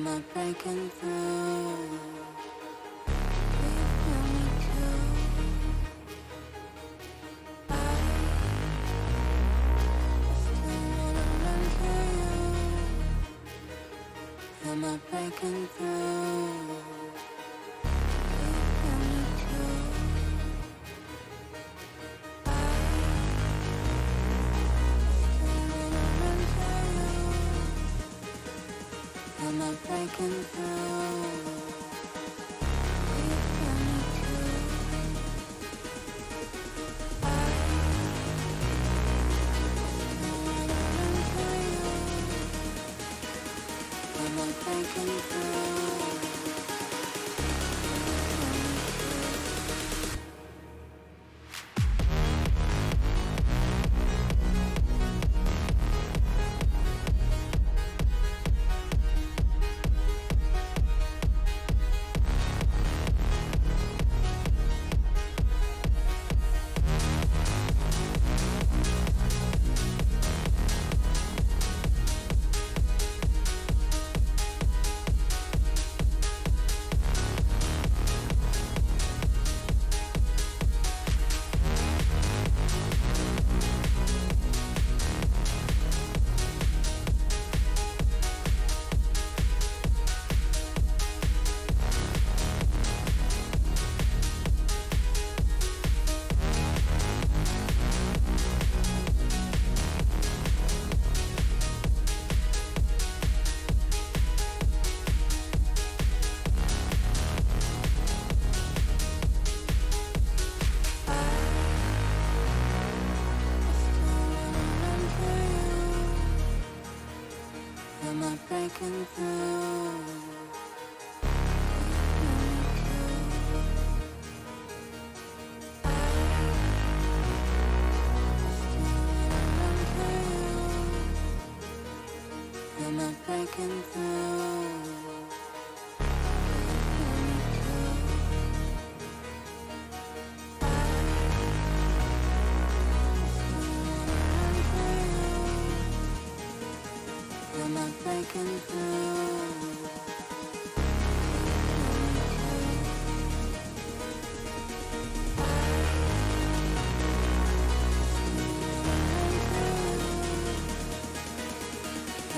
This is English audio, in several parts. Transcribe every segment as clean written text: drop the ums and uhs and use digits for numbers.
Am I breaking through? Will you feel me too? I still wanna run to you. Am I breaking through? Will you feel me too? Am I breaking through? Will you feel me too? Am I breaking through? Am I breaking through? Am I breaking through? Am I breaking through?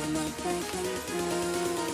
Am I breaking through?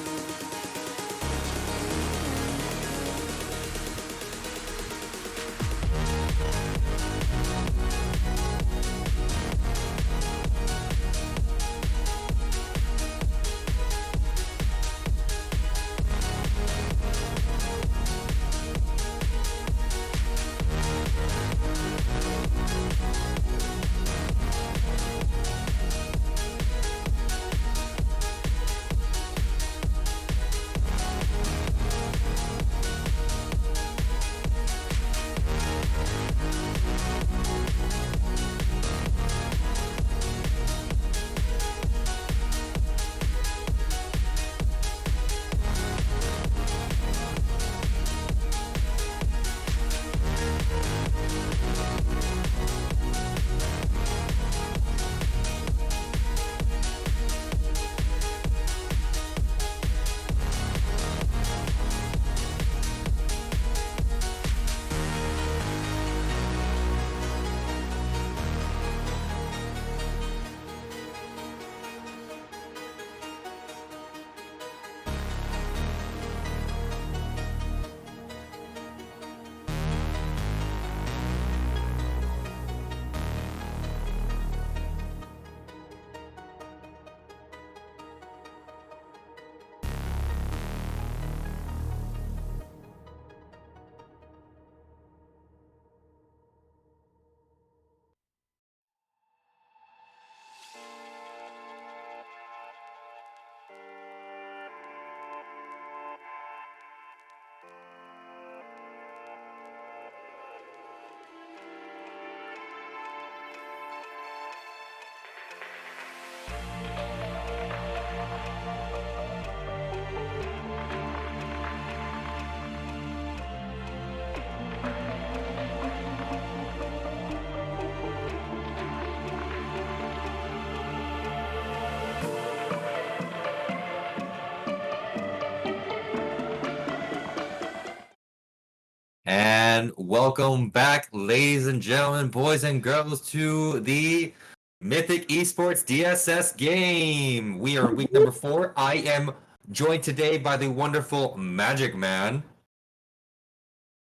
And welcome back, ladies and gentlemen, boys and girls, to the Mythic Esports DSS game. We are week number 4. I am joined today by the wonderful Magic Man.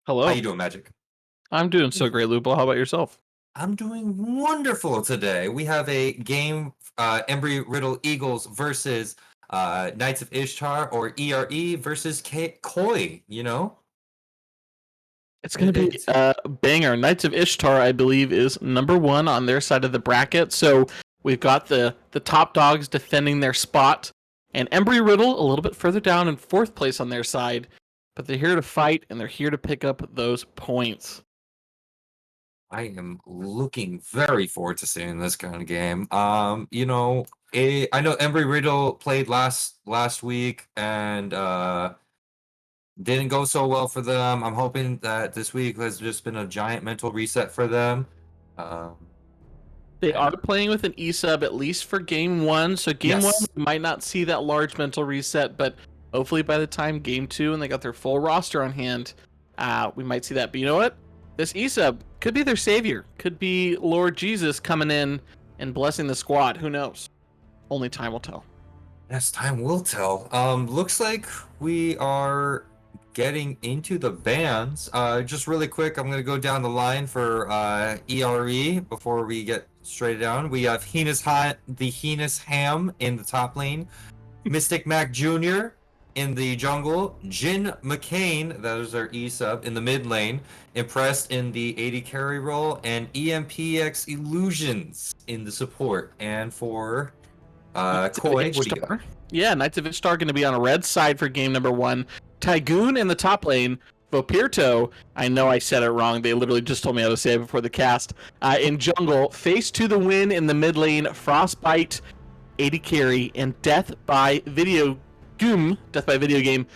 How Hello. you doing, Magic? I'm doing so great, Lupul. How about yourself? I'm doing wonderful today. We have a game, Embry-Riddle Eagles versus Knights of Ishtar, or ERE versus Koi, you know? It's going to be It's a banger. Knights of Ishtar, I believe, is number 1 on their side of the bracket. So we've got the top dogs defending their spot, and Embry-Riddle a little bit further down in 4th place on their side. But they're here to fight, and they're here to pick up those points. I am looking very forward to seeing this kind of game. I know Embry-Riddle played last week and didn't go so well for them. I'm hoping that this week has just been a giant mental reset for them. Um, They are and playing with an E-sub at least for game 1. So game 1, yes, we might not see that large mental reset, but hopefully by the time game 2 and they got their full roster on hand, we might see that. But you know what? This E-sub could be their savior. Could be Lord Jesus coming in and blessing the squad. Who knows? Only time will tell. yes, time will tell. Looks like we are getting into the bans. Just really quick, I'm gonna go down the line for ERE before we get straight down. We have the Heinous Ham in the top lane, Mystic Mac Jr. in the jungle, Jin McCain, that is our E sub, in the mid lane, Impressed in the 80 carry role, and EMPX Illusions in the support. And for Knights of Koi, what do you got? Ishtar. Yeah, Knights of Ishtar going to be on a red side for game number 1. Tygoon in the top lane. Vopirto, I know I said it wrong. They literally just told me how to say it before the cast. In jungle, Face to the Win in the mid lane. Frostbite, 80 carry, and Death by Video Game,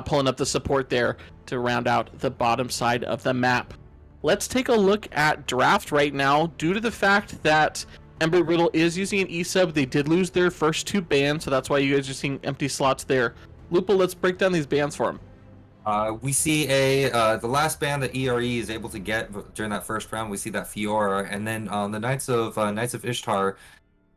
pulling up the support there to round out the bottom side of the map. Let's take a look at draft right now. Due to the fact that Embry-Riddle is using an E-sub, they did lose their first 2 bans, so that's why you guys are seeing empty slots there. Lupul, let's break down these bans for him. We see the last ban that ERE is able to get during that first round. We see that Fiora, and then on the Knights of Ishtar,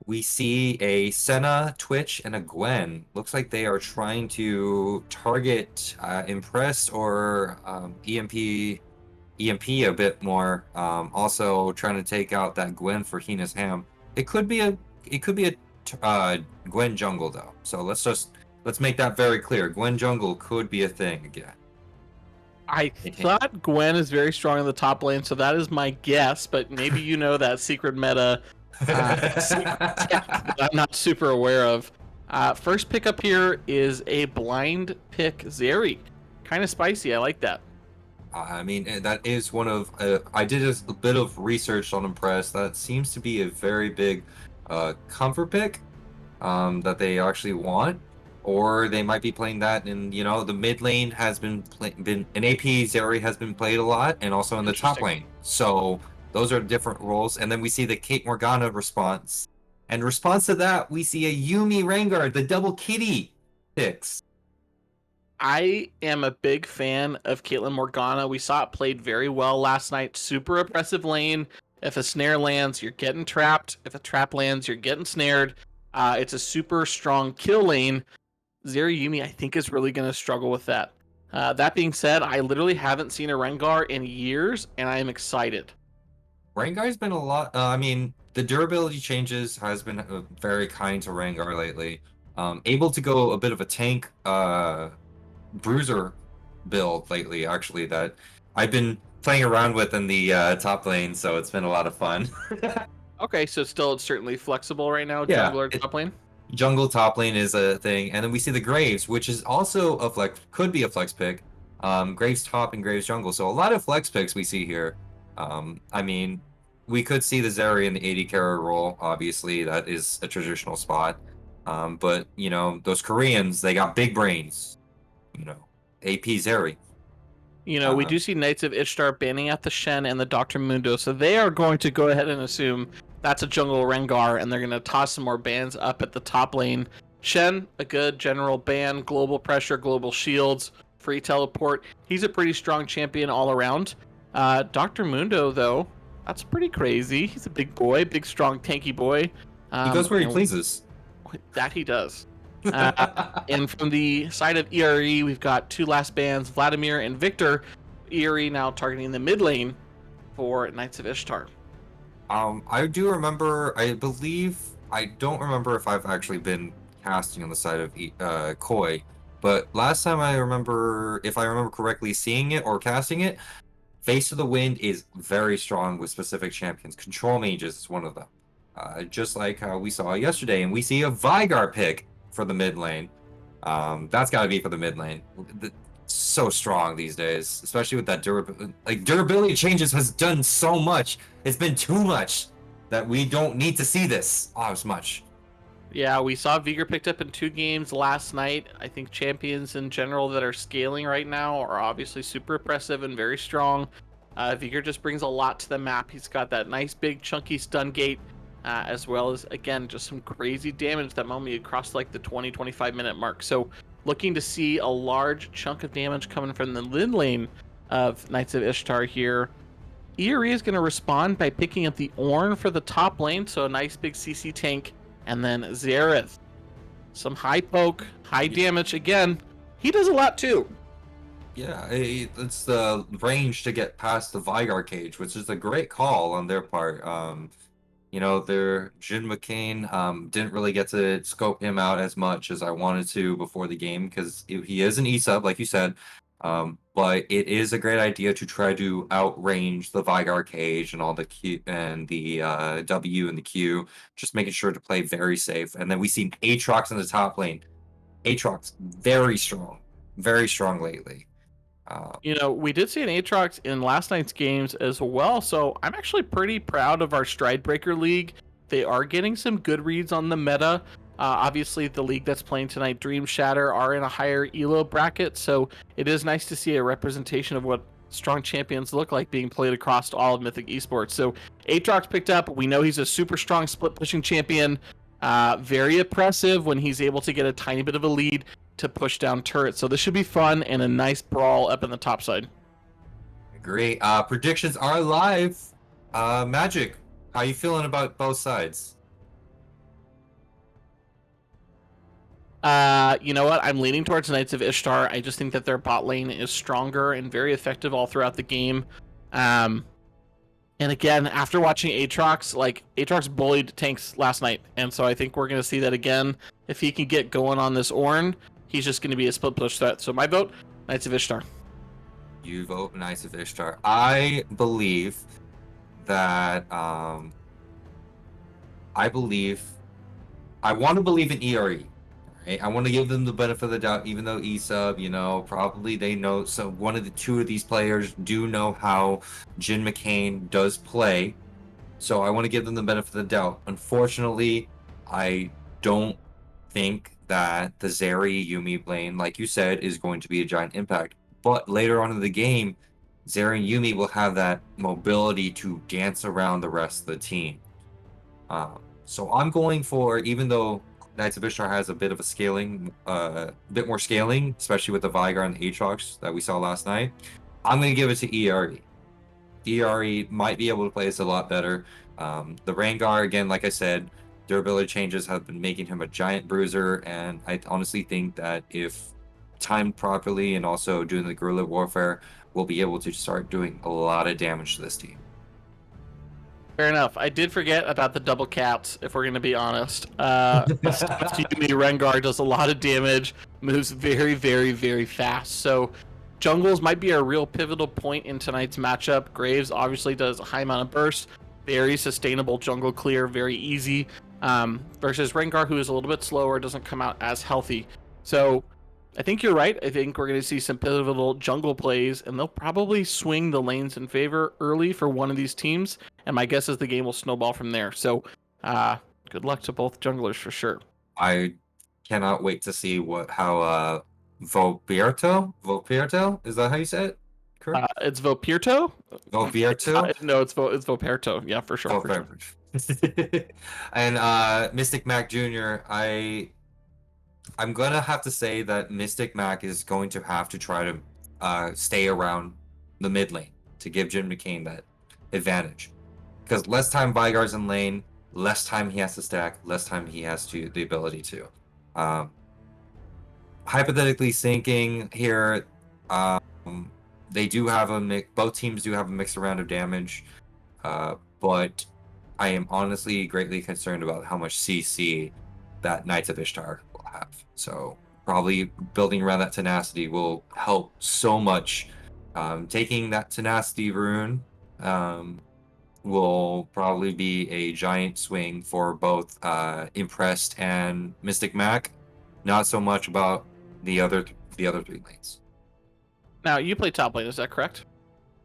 we see a Senna, Twitch, and a Gwen. Looks like they are trying to target Impressed or EMP a bit more. Also trying to take out that Gwen for Heinous Ham. It could be a Gwen jungle though. So let's make that very clear. Gwen jungle could be a thing again. I thought Gwen is very strong in the top lane, so that is my guess, but maybe you know that secret meta that I'm not super aware of. First pick up here is a blind pick Zeri. Kind of spicy. I like that. I mean, that is one of. I did a bit of research on Impress. That seems to be a very big comfort pick that they actually want. Or they might be playing that in, the mid lane has been an AP Zeri has been played a lot, and also in the top lane. So those are different roles. And then we see the Kate Morgana response. And in response to that, we see a Yumi Rengar, the double kitty picks. I am a big fan of Caitlyn Morgana. We saw it played very well last night. Super oppressive lane. If a snare lands, you're getting trapped. If a trap lands, you're getting snared. It's a super strong kill lane. Zeri Yumi, I think, is really going to struggle with that. That being said, I literally haven't seen a Rengar in years, and I am excited. Rengar's been a lot. I mean, the durability changes has been very kind to Rengar lately. Able to go a bit of a tank bruiser build lately, actually, that I've been playing around with in the top lane, so it's been a lot of fun. Okay, so still it's certainly flexible right now, Yeah, jungler top lane. jungle top lane is a thing, and then we see the Graves, which is also could be a flex pick. Graves top and Graves jungle, so a lot of flex picks we see here. I mean, we could see the Zeri in the 80 carry role. Obviously, that is a traditional spot. But those Koreans, they got big brains. AP Zeri. We do see Knights of Ishtar banning out the Shen and the Dr. Mundo, so they are going to go ahead and assume that's a jungle Rengar, and they're going to toss some more bans up at the top lane. Shen, a good general ban, global pressure, global shields, free teleport. He's a pretty strong champion all around. Dr. Mundo, though, that's pretty crazy. He's a big boy, big, strong, tanky boy. He goes where he pleases. That he does. And from the side of ERE, we've got two last bands, Vladimir and Victor. ERE now targeting the mid lane for Knights of Ishtar. I do remember, I don't remember if I've actually been casting on the side of Koi, but last time I remember, if I remember correctly, seeing it or casting it, Face of the Wind is very strong with specific champions. Control Mages is one of them. Just like how we saw yesterday, and we see a Vygar pick for the mid lane. That's got to be for the mid lane. So strong these days, especially with that durability. Like, durability changes has done so much. It's been too much that we don't need to see this as much. Yeah, we saw Vigor picked up in 2 games last night. I think champions in general that are scaling right now are obviously super impressive and very strong. Vigor just brings a lot to the map. He's got that nice big chunky stun gate, as well as, again, just some crazy damage that moment across like the 20-25 minute mark. So looking to see a large chunk of damage coming from the mid lane of Knights of Ishtar here. ERE is going to respond by picking up the Ornn for the top lane, so a nice big CC tank. And then Xerath. Some high poke, high damage. Again, he does a lot too. Yeah, it's the range to get past the Vygar cage, which is a great call on their part. Their Jin McCain didn't really get to scope him out as much as I wanted to before the game, because he is an E-sub, like you said. But it is a great idea to try to outrange the Vygar cage and all the Q and the W and the Q, just making sure to play very safe. And then we see Aatrox in the top lane. Aatrox very strong lately. We did see an Aatrox in last night's games as well, so I'm actually pretty proud of our Stridebreaker League. They are getting some good reads on the meta. Obviously, the league that's playing tonight, Dreamshatter, are in a higher elo bracket, so it is nice to see a representation of what strong champions look like being played across all of Mythic Esports. So Aatrox picked up. We know he's a super strong split-pushing champion. Very oppressive when he's able to get a tiny bit of a lead to push down turrets. So this should be fun and a nice brawl up in the top side. Great. Predictions are live. Magic, how you feeling about both sides? You know what? I'm leaning towards Knights of Ishtar. I just think that their bot lane is stronger and very effective all throughout the game. And again, after watching Aatrox, Aatrox bullied tanks last night, and so I think we're going to see that again. If he can get going on this Ornn, he's just going to be a split push threat. So my vote, Knights of Ishtar. You vote Knights of Ishtar. I believe that I want to believe in ERE. Right? I want to give them the benefit of the doubt, even though E-sub, probably they know. So one of the two of these players do know how Jin McCain does play. So I want to give them the benefit of the doubt. Unfortunately, I don't think that the Zeri Yuumi lane, like you said, is going to be a giant impact. But later on in the game, Zeri and Yuumi will have that mobility to dance around the rest of the team. So I'm going for, even though Knights of Ishtar has a bit of a scaling, bit more scaling, especially with the Vygar and the Aatrox that we saw last night, I'm going to give it to ERE. ERE might be able to play this a lot better. The Rengar, again, like I said, durability changes have been making him a giant bruiser, and I honestly think that if timed properly and also doing the guerrilla warfare, we'll be able to start doing a lot of damage to this team. Fair enough. I did forget about the double cats, if we're going to be honest. Yuumi Rengar does a lot of damage, moves very, very, very fast. So jungles might be a real pivotal point in tonight's matchup. Graves obviously does a high amount of burst, very sustainable jungle clear, very easy. Versus Rengar, who is a little bit slower, doesn't come out as healthy. So I think you're right. I think we're going to see some pivotal jungle plays, and they'll probably swing the lanes in favor early for one of these teams. And my guess is the game will snowball from there. So good luck to both junglers for sure. I cannot wait to see how Vopierto, is that how you say it? Correct? It's Vopierto? Vopierto? No, it's Voperto. Yeah, for sure. For sure. And Mystic Mac Jr., I'm gonna have to say that Mystic Mac is going to have to try to stay around the mid lane to give Jin McCain that advantage. Because less time Vygar's in lane, less time he has to stack, less time he has to the ability to. Hypothetically thinking here, they do have both teams do have a mixed round of damage, but I am honestly greatly concerned about how much CC that Knights of Ishtar will have. So probably building around that tenacity will help so much. Taking that tenacity rune will probably be a giant swing for both Impressed and Mystic Mac. Not so much about the other 3 lanes. Now, you play top lane, is that correct?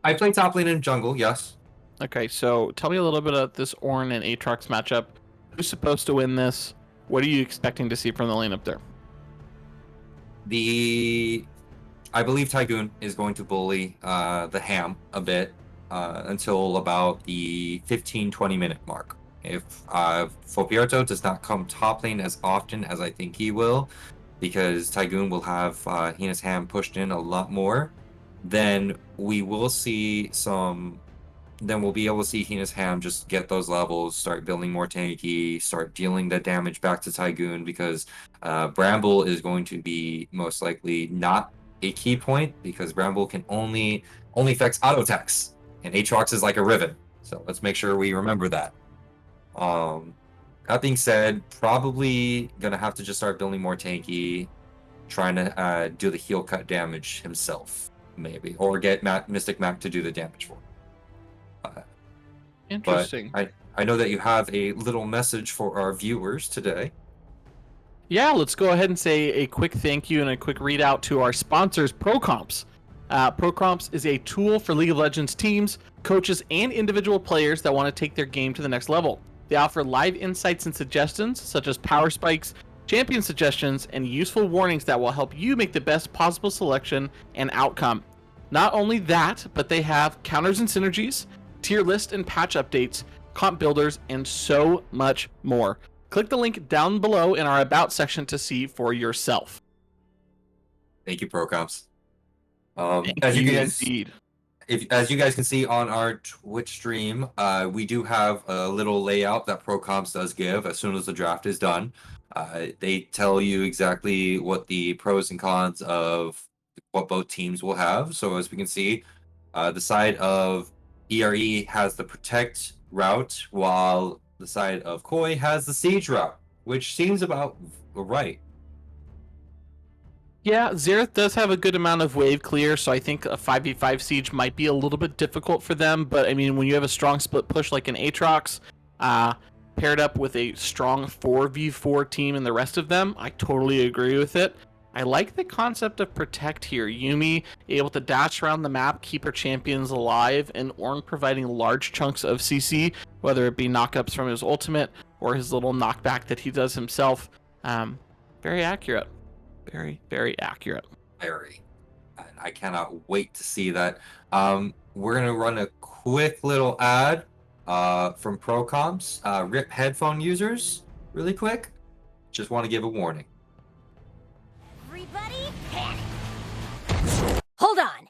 I play top lane in jungle, yes. Okay, so tell me a little bit about this Ornn and Aatrox matchup. Who's supposed to win this? What are you expecting to see from the lane up there? I believe Tygoon is going to bully the Ham a bit until about the 15-20 minute mark. If Fopierto does not come top lane as often as I think he will, because Tygoon will have Hina's Ham pushed in a lot more, then we will see some. Then we'll be able to see Hina's Ham just get those levels, start building more tanky, start dealing the damage back to Tygoon, because Bramble is going to be most likely not a key point, because Bramble can only affects auto attacks, and Aatrox is like a Riven. So let's make sure we remember that. That being said, probably gonna have to just start building more tanky, trying to do the heal cut damage himself, maybe, or get Mystic Mac to do the damage for him. Interesting. But I know that you have a little message for our viewers today. Yeah, let's go ahead and say a quick thank you and a quick readout to our sponsors, ProComps. ProComps is a tool for League of Legends teams, coaches, and individual players that want to take their game to the next level. They offer live insights and suggestions, such as power spikes, champion suggestions, and useful warnings that will help you make the best possible selection and outcome. Not only that, but they have counters and synergies, tier list and patch updates, comp builders, and so much more. Click the link down below in our About section to see for yourself. Thank you, ProComps. As you guys can see on our Twitch stream, we do have a little layout that ProComps does give as soon as the draft is done. They tell you exactly what the pros and cons of what both teams will have. So as we can see, the side of ERE has the protect route, while the side of Koi has the siege route, which seems about right. Yeah, Xerath does have a good amount of wave clear, so I think a 5v5 siege might be a little bit difficult for them, but I mean, when you have a strong split push like an Aatrox, paired up with a strong 4v4 team and the rest of them, I totally agree with it. I like the concept of protect here. Yuumi able to dash around the map, keep her champions alive, and Ornn providing large chunks of CC, whether it be knockups from his ultimate or his little knockback that he does himself. Very accurate. Very, very accurate. Very. And I cannot wait to see that. We're going to run a quick little ad from ProComps. RIP headphone users, really quick. Just want to give a warning. Everybody panic! Hold on!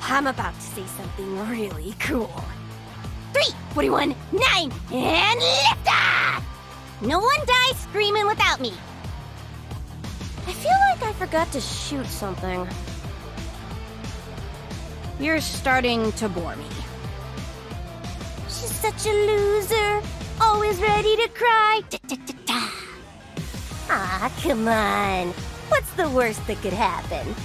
I'm about to say something really cool. 3, 41, 9, and lift off! No one dies screaming without me. I feel like I forgot to shoot something. You're starting to bore me. She's such a loser, always ready to cry. Da-da-da-da. Ah, come on. What's the worst that could happen?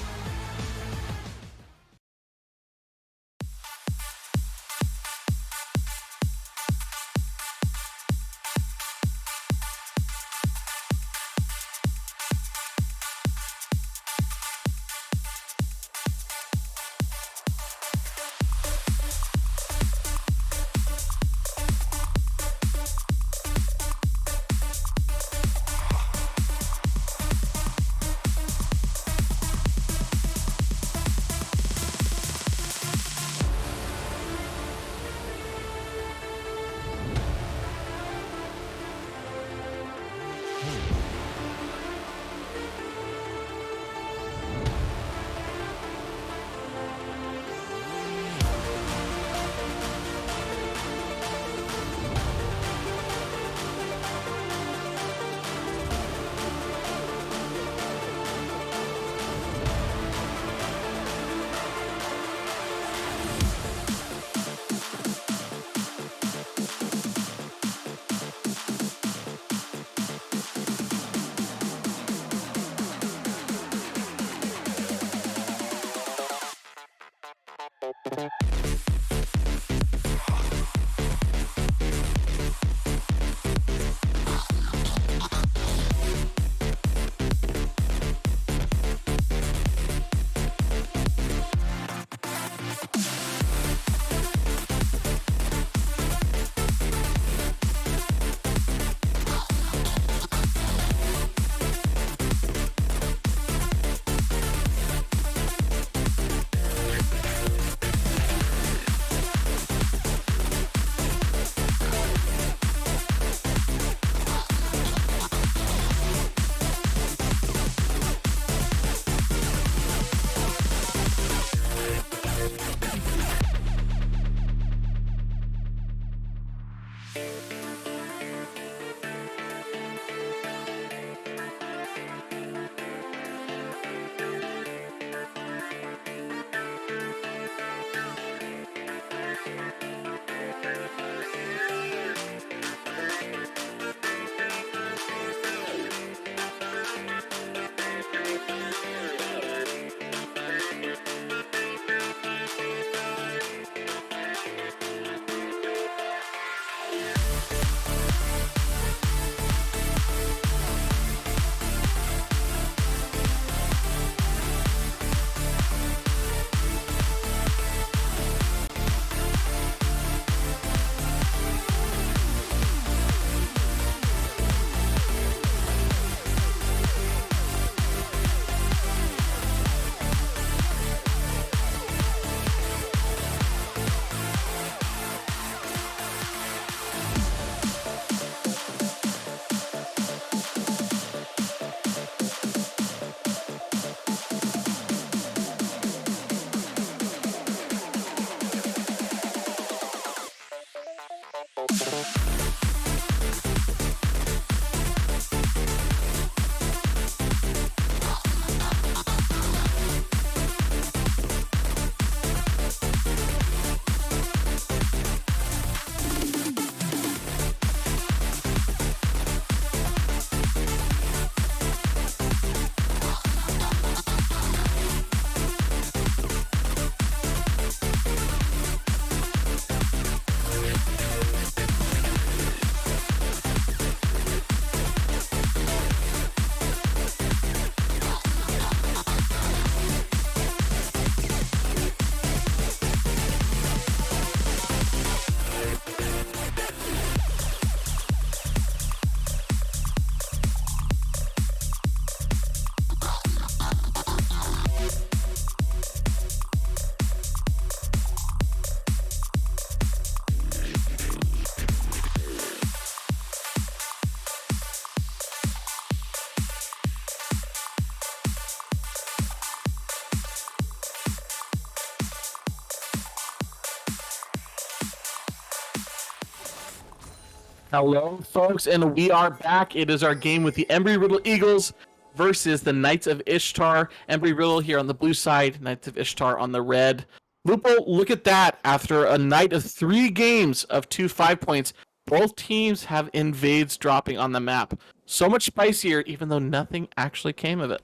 Hello, folks, and we are back. It is our game with the Embry-Riddle Eagles versus the Knights of Ishtar. Embry-Riddle here on the blue side, Knights of Ishtar on the red. Lupul, look at that. After a night of 3 games of 2 5 points, both teams have invades dropping on the map. So much spicier, even though nothing actually came of it.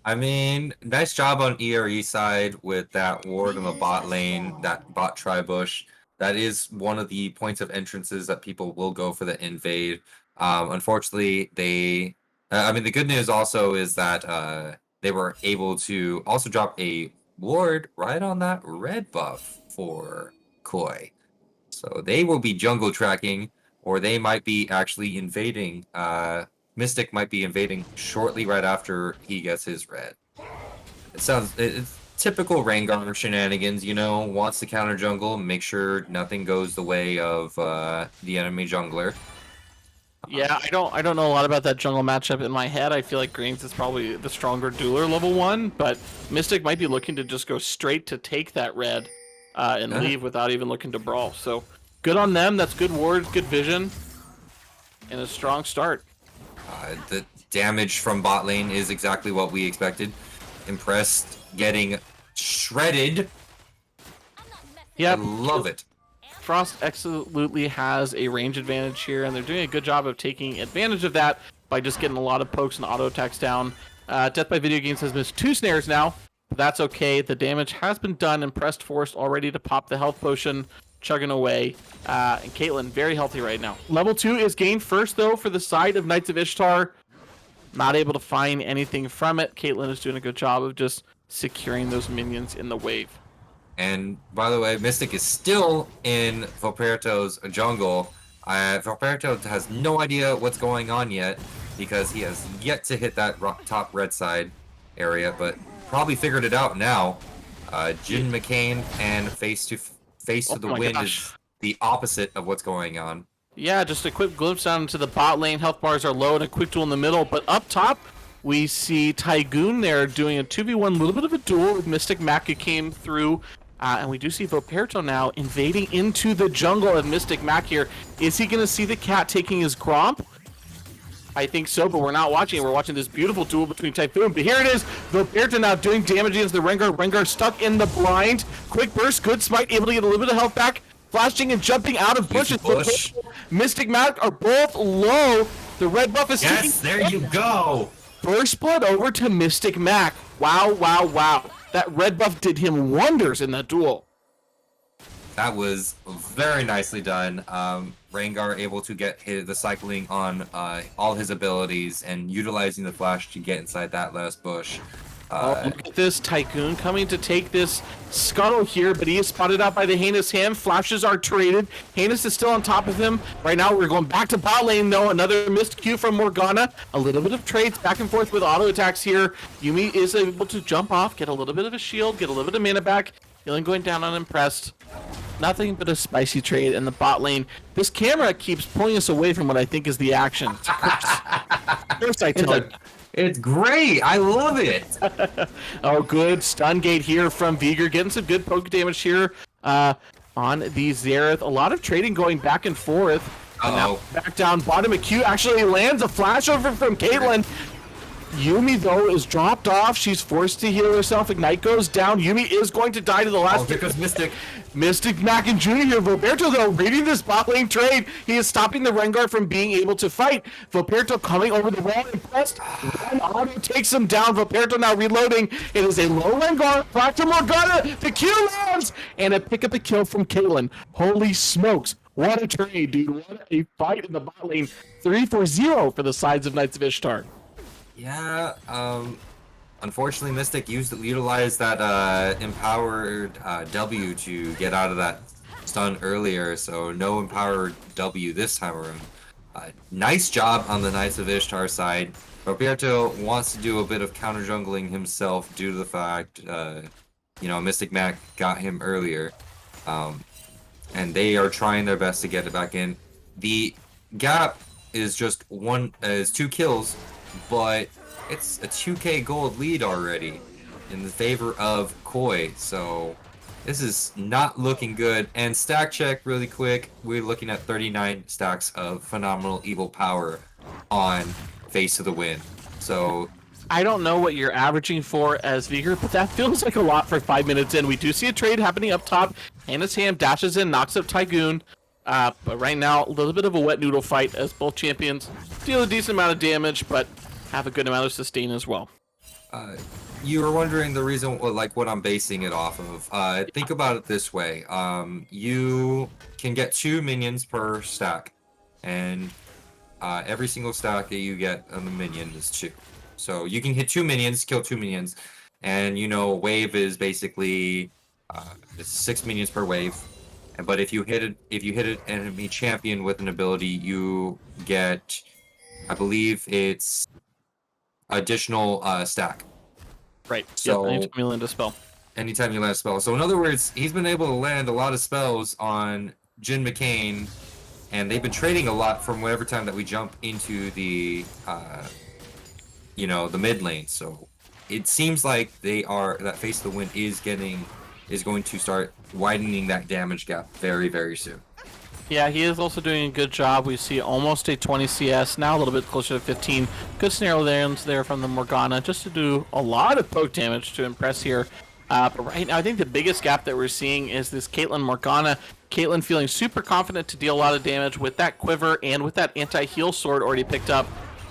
I mean, nice job on ERE side with that ward on the bot lane, that bot tri-bush. That is one of the points of entrances that people will go for the invade. Unfortunately, I mean, the good news also is that they were able to also drop a ward right on that red buff for Koi. So they will be jungle tracking, or they might be actually invading. Mystic might be invading shortly right after he gets his red. It's typical Rengar shenanigans, you know, wants to counter jungle, make sure nothing goes the way of the enemy jungler. Yeah, I don't know a lot about that jungle matchup in my head. I feel like Greens is probably the stronger dueler level 1, but Mystic might be looking to just go straight to take that red and leave without even looking to brawl. So good on them. That's good wards, good vision, and a strong start. The damage from bot lane is exactly what we expected. Impressed getting shredded. Yeah, I love it. Frost absolutely has a range advantage here, and they're doing a good job of taking advantage of that by just getting a lot of pokes and auto attacks down. Death by Video Games has missed 2 snares now. But that's okay. The damage has been done, and pressed forced already to pop the health potion, chugging away. And Caitlyn, very healthy right now. Level 2 is gained first, though, for the side of Knights of Ishtar. Not able to find anything from it. Caitlyn is doing a good job of just securing those minions in the wave. And by the way, Mystic is still in Voperto's jungle. Voperto has no idea what's going on yet because he has yet to hit that top red side area, but probably figured it out now. Jin McCain and face to the wind is the opposite of what's going on. Yeah, just a quick glimpse down into the bot lane. Health bars are low and a quick duel in the middle. But up top, we see Tygoon there doing a 2v1, a little bit of a duel with Mystic Mac who came through. And we do see Voperto now invading into the jungle of Mystic Mac here. Is he going to see the cat taking his Gromp? I think so, but we're not watching it. We're watching this beautiful duel between Typhoon. But here it is. Voperto now doing damage against the Rengar. Rengar stuck in the blind. Quick burst, good smite, able to get a little bit of health back. Flashing and jumping out of bushes. Bush. Mystic Mac are both low. The red buff is Yes, there you go. First blood over to Mystic Mac. Wow, wow, wow. That red buff did him wonders in that duel. That was very nicely done. Rengar able to get the cycling on all his abilities and utilizing the flash to get inside that last bush. Look at this Tycoon coming to take this scuttle here, but he is spotted out by the heinous hand. Flashes are traded. Heinous is still on top of him. Right now we're going back to bot lane though. Another missed Q from Morgana. A little bit of trades back and forth with auto attacks here. Yumi is able to jump off, get a little bit of a shield, get a little bit of mana back. Healing going down unimpressed. Nothing but a spicy trade in the bot lane. This camera keeps pulling us away from what I think is the action. First I tell you. It's great. I love it. Oh, good stun gate here from Vigor, getting some good poke damage here on the Xerath. A lot of trading going back and forth. And now back down bottom. A Q actually lands a flash over from Caitlyn. Yumi, though, is dropped off. She's forced to heal herself. Ignite goes down. Yumi is going to die to the last. Here comes Mystic. Mystic Mac and Jr. here. Voperto, though, reading this bot lane trade. He is stopping the Rengar from being able to fight. Voperto coming over the wall and pressed. One auto takes him down. Voperto now reloading. It is a low Rengar. Back to Morgana. The Q lands. And a pick up a kill from Caitlyn. Holy smokes. What a trade, dude. What a fight in the bot lane. 3-4-0 for the sides of Knights of Ishtar. Yeah, unfortunately Mystic utilized that empowered W to get out of that stun earlier, so no empowered W this time around. Nice job on the Knights of Ishtar side. Roberto wants to do a bit of counter jungling himself due to the fact, Mystic Mac got him earlier. And they are trying their best to get it back in. The gap is just 2 kills, but it's a 2k gold lead already in the favor of Koi, so this is not looking good. And stack check really quick, we're looking at 39 stacks of phenomenal evil power on Face of the Wind. So I don't know what you're averaging for as Vigor, but that feels like a lot for 5 minutes in. We do see a trade happening up top. Hannah's Ham dashes in, knocks up Tygoon. But right now, a little bit of a wet noodle fight as both champions deal a decent amount of damage, but have a good amount of sustain as well. You were wondering the reason, what I'm basing it off of. Think about it this way. You can get 2 minions per stack, and every single stack that you get on the minion is 2. So you can hit 2 minions, kill 2 minions, and wave is basically it's 6 minions per wave. But if you hit an enemy champion with an ability, you get, I believe it's additional stack. Right. So anytime you land a spell. Anytime you land a spell. So in other words, he's been able to land a lot of spells on Jin McCain, and they've been trading a lot from whatever time that we jump into the the mid lane. So it seems like that Face of the Wind is going to start widening that damage gap very, very soon. Yeah, he is also doing a good job. We see almost a 20 CS, now a little bit closer to 15. Good snare lands there from the Morgana, just to do a lot of poke damage to impress here. But right now, I think the biggest gap that we're seeing is this Caitlyn Morgana. Caitlyn feeling super confident to deal a lot of damage with that quiver and with that anti-heal sword already picked up.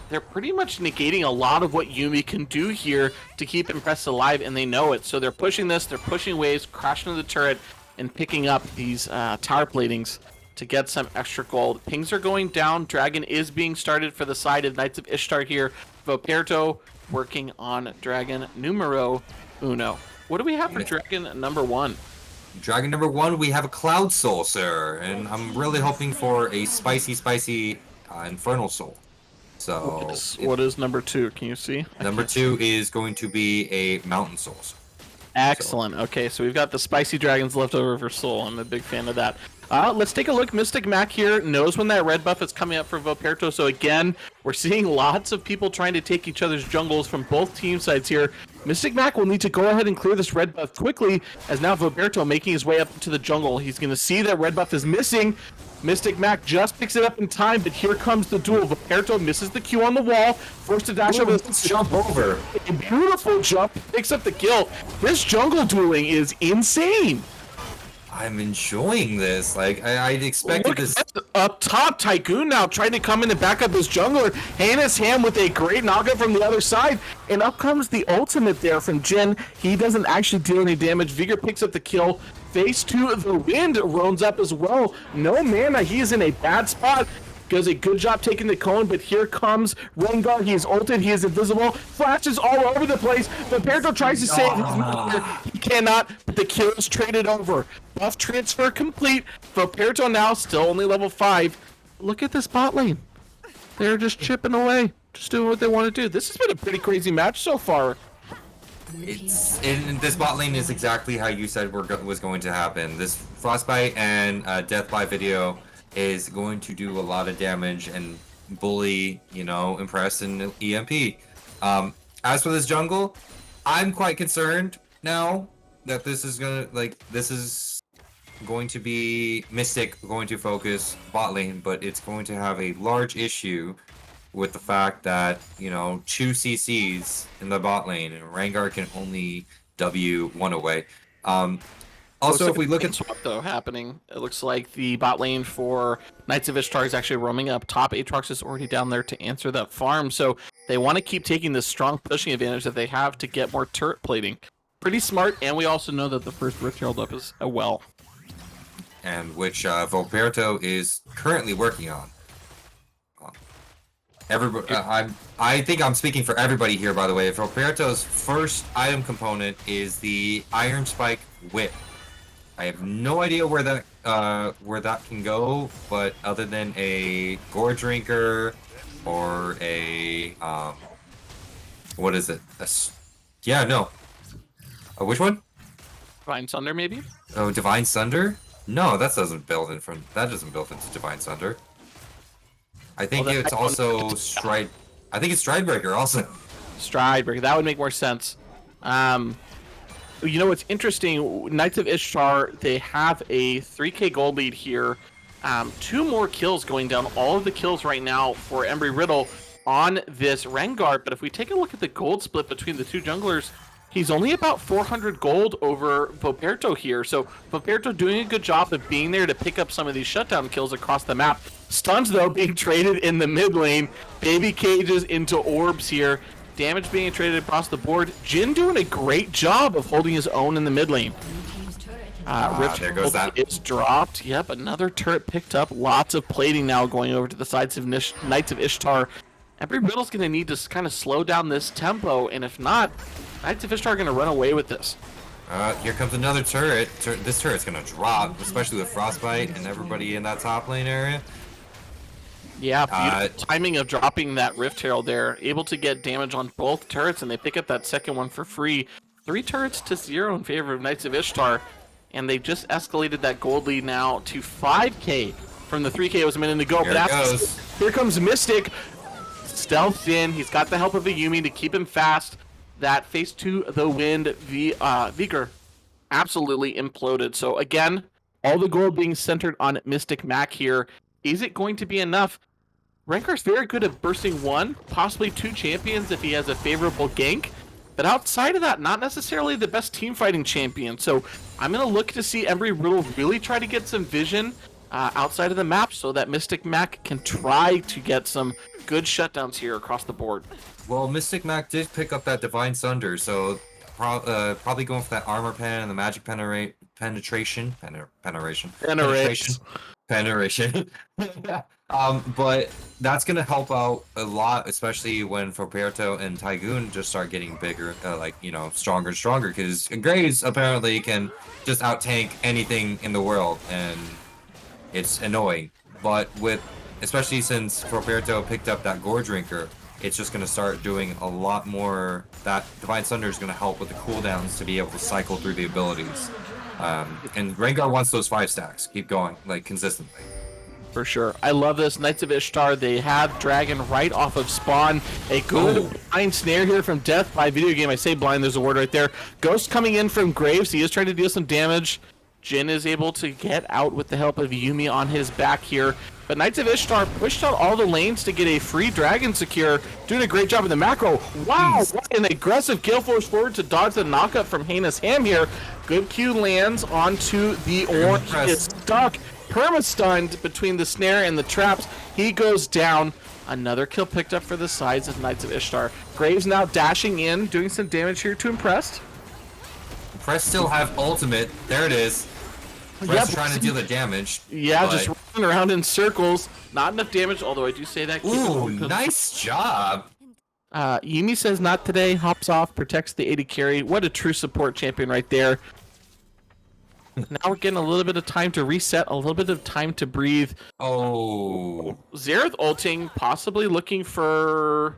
they're pretty much negating a lot of what Yumi can do here to keep Impress alive, and they know it. So they're pushing this, they're pushing waves, crashing into the turret, and picking up these tower platings to get some extra gold. Pings are going down. Dragon is being started for the side of Knights of Ishtar here. Voperto working on Dragon numero uno. What do we have for Dragon number 1? Dragon number 1, we have a Cloud Soul, sir. And I'm really hoping for a spicy Infernal Soul. So What is number 2? Can you see? Number 2 is going to be a Mountain Soul. Excellent. Okay, so we've got the spicy dragons left over for Soul. I'm a big fan of that. Let's take a look. Mystic Mac here knows when that red buff is coming up for Voperto. So again, we're seeing lots of people trying to take each other's jungles from both team sides here. Mystic Mac will need to go ahead and clear this red buff quickly, as now Voperto making his way up to the jungle. He's going to see that red buff is missing. Mystic Mac just picks it up in time, but here comes the duel. Voperto misses the Q on the wall, forced to dash over. Jump over. A beautiful jump, picks up the kill. This jungle dueling is insane. I'm enjoying this. Like, I'd expected Look this. up top, Tycoon now trying to come in and back up his jungler. Hannah's Ham with a great knockout from the other side. And up comes the ultimate there from Jin. He doesn't actually deal any damage. Vigor picks up the kill. Face to the wind roams up as well. No mana. He is in a bad spot. Does a good job taking the cone, but here comes Rengar. He is ulted. He is invisible. Flashes all over the place. Voperto tries to save his mother. He cannot, but the kill is traded over. Buff transfer complete. Voperto now still only level 5. Look at this bot lane. They're just chipping away, just doing what they want to do. This has been a pretty crazy match so far. It's in this bot lane is exactly how you said was going to happen. This Frostbite and Death by Video is going to do a lot of damage and bully, Impress and EMP. As for this jungle, I'm quite concerned now that this is going to be Mystic going to focus bot lane, but it's going to have a large issue with the fact that, 2 CCs in the bot lane and Rengar can only W one away. Also, if we look at swap though happening, it looks like the bot lane for Knights of Ishtar is actually roaming up top. Aatrox is already down there to answer that farm, so they want to keep taking this strong pushing advantage that they have to get more turret plating. Pretty smart, and we also know that the first Rift Herald up is a well. And which Voperto is currently working on. Everybody, I think I'm speaking for everybody here, by the way. Voperto's first item component is the Iron Spike Whip. I have no idea where that can go, but other than a Gore Drinker or a what is it? Which one? Divine Sunder, maybe? Oh, Divine Sunder? No, that doesn't build into Divine Sunder. I think it's also Stride. I think it's Stridebreaker also. Stridebreaker. That would make more sense. What's interesting, Knights of Ishtar, they have a 3k gold lead here. 2 more kills going down. All of the kills right now for Embry-Riddle on this Rengar. But if we take a look at the gold split between the 2 junglers, he's only about 400 gold over Voperto here. So Voperto doing a good job of being there to pick up some of these shutdown kills across the map. Stuns, though, being traded in the mid lane. Baby cages into orbs here. Damage being traded across the board. Jin doing a great job of holding his own in the mid lane. Rift there goes that. It's dropped. Yep, another turret picked up. Lots of plating now going over to the sides of Knights of Ishtar. Embry-Riddle's going to need to kind of slow down this tempo, and if not, Knights of Ishtar are going to run away with this. Here comes another turret. This turret's going to drop, especially with Frostbite and everybody in that top lane area. Yeah, beautiful timing of dropping that Rift Herald there. Able to get damage on both turrets, and they pick up that second one for free. 3 turrets to 0 in favor of Knights of Ishtar, and they just escalated that gold lead now to 5k from the 3k it was a minute ago. Here comes Mystic. Stealth in. He's got the help of a Yumi to keep him fast. That face to the wind, Vigor absolutely imploded. So again, all the gold being centered on Mystic Mac here. Is it going to be enough? Rengar's very good at bursting 1, possibly 2 champions if he has a favorable gank. But outside of that, not necessarily the best team fighting champion. So I'm going to look to see Embry-Riddle really try to get some vision. outside of the map so that Mystic Mac can try to get some good shutdowns here across the board. Well, Mystic Mac did pick up that Divine Sunder, so probably going for that armor pen and the magic penetration. But that's gonna help out a lot, especially when Foperto and Tygoon just start getting bigger, stronger and stronger. Because Graves apparently can just out tank anything in the world, and it's annoying. But especially since Foperto picked up that Gore Drinker, it's just gonna start doing a lot more. That Divine Sunder is gonna help with the cooldowns to be able to cycle through the abilities. And Rengar wants those 5 stacks. Keep going, consistently. For sure. I love this. Knights of Ishtar, they have Dragon right off of spawn. A good blind snare here from Death by Video Game. I say blind, there's a word right there. Ghost coming in from Graves. He is trying to deal some damage. Jin is able to get out with the help of Yuumi on his back here. But Knights of Ishtar pushed out all the lanes to get a free Dragon secure. Doing a great job in the macro. Wow, what an aggressive gale force forward to dodge the knockup from Heinous Ham here. Good Q lands onto the orange. It's stuck. Perma-stunned between the snare and the traps. He goes down. Another kill picked up for the sides of Knights of Ishtar. Graves now dashing in, doing some damage here to Impressed. Impressed still have ultimate. There it is. Impressed trying to deal the damage. Yeah, just running around in circles. Not enough damage, although I do say that. Ooh, nice job. Yuumi says not today. Hops off, protects the AD carry. What a true support champion right there. Now we're getting a little bit of time to reset, a little bit of time to breathe. Oh. Xerath ulting, possibly looking for...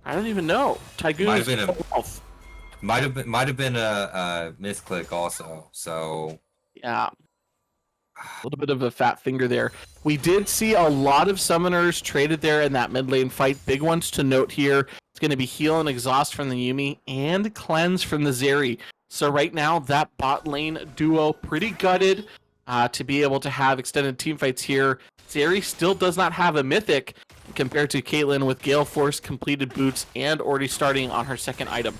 I don't even know. Tygoon might have been a misclick also, so... Yeah. A little bit of a fat finger there. We did see a lot of summoners traded there in that mid lane fight. Big ones to note here. It's going to be heal and exhaust from the Yuumi and cleanse from the Zeri. So right now, that bot lane duo pretty gutted to be able to have extended team fights here. Zeri still does not have a Mythic compared to Caitlyn with Gale Force completed boots and already starting on her second item.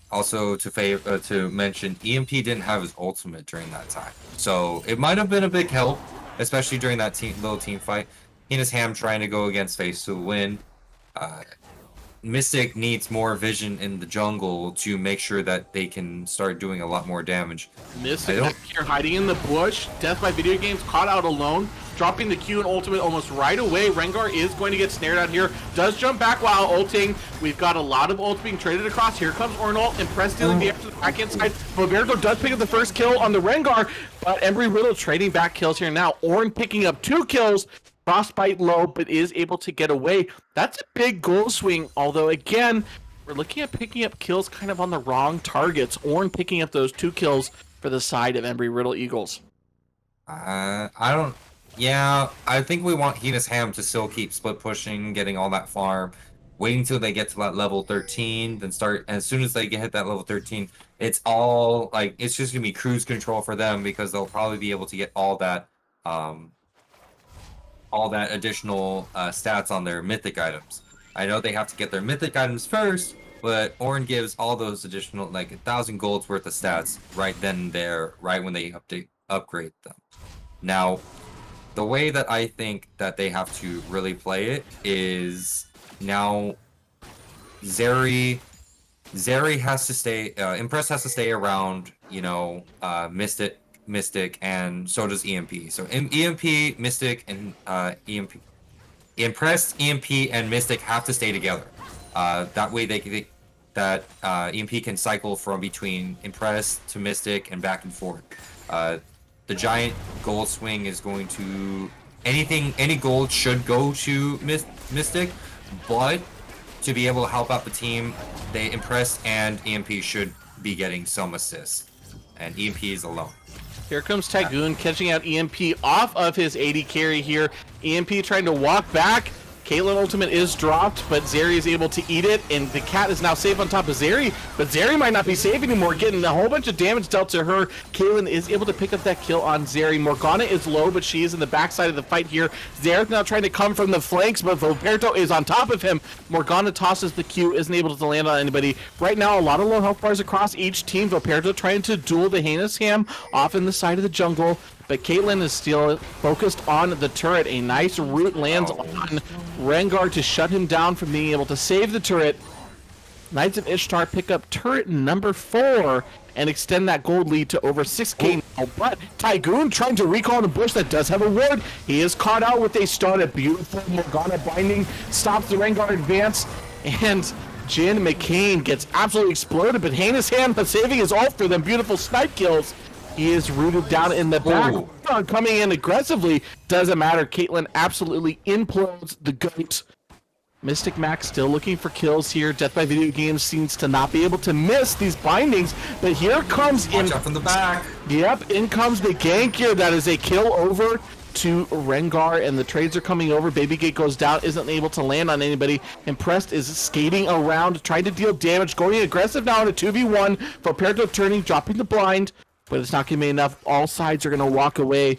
Also to mention, EMP didn't have his ultimate during that time. So it might have been a big help, especially during that little team fight. Heinous Ham trying to go against FaZe to win. Mystic needs more vision in the jungle to make sure that they can start doing a lot more damage. Mystic here hiding in the bush. Death by Video Games caught out alone. Dropping the Q and ultimate almost right away. Rengar is going to get snared out here. Does jump back while ulting. We've got a lot of ults being traded across. Here comes Ornal. Impressed dealing the extra back inside. Roberto does pick up the first kill on the Rengar. But Embry-Riddle trading back kills here now. Ornn picking up 2 kills. Frostbite low, but is able to get away. That's a big goal swing, although again, we're looking at picking up kills kind of on the wrong targets. Ornn picking up those 2 kills for the side of Embry-Riddle Eagles. I think we want Heinous Ham to still keep split pushing, getting all that farm, waiting until they get to that level 13, then start. As soon as they hit that level 13, it's all it's just gonna be cruise control for them because they'll probably be able to get all that additional stats on their mythic items. I know they have to get their mythic items first, but Ornn gives all those additional 1,000 gold's worth of stats right then and there, right when they upgrade them. Now, the way that I think that they have to really play it is now Zeri has to stay, Impress has to stay around, Mystic, and so does EMP. So EMP, Mystic, and EMP, Impressed, EMP, and Mystic have to stay together. That way EMP can cycle from between Impressed to Mystic and back and forth. The giant gold swing is going to any gold should go to Mystic, but to be able to help out the team, they Impressed and EMP should be getting some assists, and EMP is alone. Here comes Tygoon catching out EMP off of his AD carry here. EMP trying to walk back. Caitlyn ultimate is dropped, but Zeri is able to eat it, and the cat is now safe on top of Zeri, but Zeri might not be safe anymore, getting a whole bunch of damage dealt to her. Caitlyn is able to pick up that kill on Zeri. Morgana is low, but she is in the backside of the fight here. Xerath now trying to come from the flanks, but Roberto is on top of him. Morgana tosses the Q, isn't able to land on anybody. Right now, a lot of low health bars across each team. Roberto trying to duel the Heinous Ham off in the side of the jungle. but Caitlyn is still focused on the turret. A nice root lands on Rengar to shut him down from being able to save the turret. Knights of Ishtar pick up turret number 4 and extend that gold lead to over 6k now. But Tygoon trying to recall in the bush that does have a ward. He is caught out with a stun. A beautiful Morgana binding stops the Rengar advance. And Jin McCain gets absolutely exploded, but Heinous Hand saving his ult for them beautiful snipe kills. He is rooted down in the back. Coming in aggressively. Doesn't matter. Caitlyn absolutely implodes the goat. Mystic Mac still looking for kills here. Death by Video Games seems to not be able to miss these bindings, but here comes Watch out from the back. Yep, in comes the gank here. That is a kill over to Rengar, and the trades are coming over. Babygate goes down, isn't able to land on anybody. Impressed is skating around, trying to deal damage, going aggressive now in a 2v1. Vaperto turning, dropping the blind, but it's not going to be enough. All sides are going to walk away.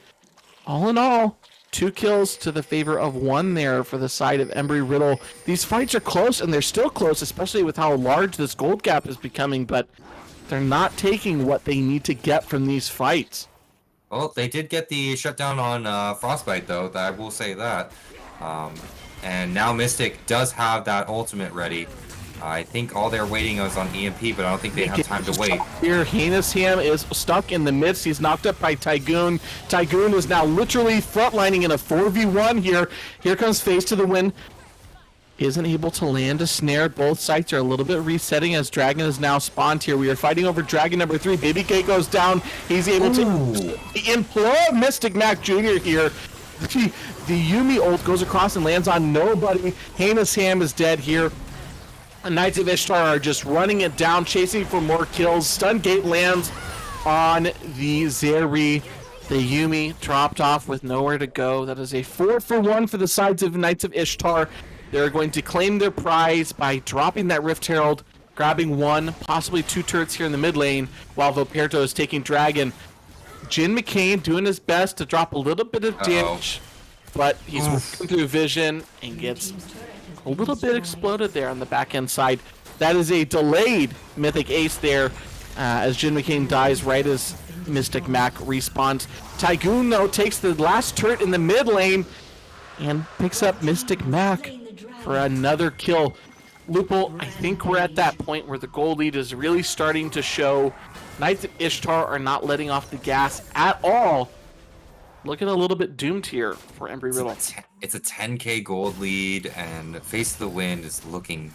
All in all, 2 kills to the favor of 1 there for the side of Embry-Riddle. These fights are close, and they're still close, especially with how large this gold gap is becoming, but they're not taking what they need to get from these fights. Well, they did get the shutdown on Frostbite, though. I will say that. And now Mystic does have that ultimate ready. I think all they're waiting is on EMP, but I don't think they have time to wait. Here, Heinous Ham is stuck in the midst. He's knocked up by Tygoon. Tygoon is now literally frontlining in a 4v1 here. Here comes Face to the win. Isn't able to land a snare. Both sites are a little bit resetting as Dragon is now spawned here. We are fighting over Dragon number 3. Baby K goes down. He's able to implode Mystic Mac Jr. here. The Yuumi ult goes across and lands on nobody. Heinous Ham is dead here. Knights of Ishtar are just running it down, chasing for more kills. Stun Gate lands on the Zeri. The Yuumi dropped off with nowhere to go. That is a 4-for-1 for the sides of Knights of Ishtar. They're going to claim their prize by dropping that Rift Herald, grabbing 1, possibly 2 turrets here in the mid lane, while Vaperto is taking Dragon. Jin McCain doing his best to drop a little bit of damage, but he's working through vision and gets a little bit exploded there on the back end side. That is a delayed Mythic Ace there as Jin McCain dies right as Mystic Mac respawns. Tygoon, though, takes the last turret in the mid lane and picks up Mystic Mac for another kill. Lupul, I think we're at that point where the gold lead is really starting to show. Knights of Ishtar are not letting off the gas at all. Looking a little bit doomed here for Embry-Riddle. It's a 10k gold lead, and Face of the Wind is looking...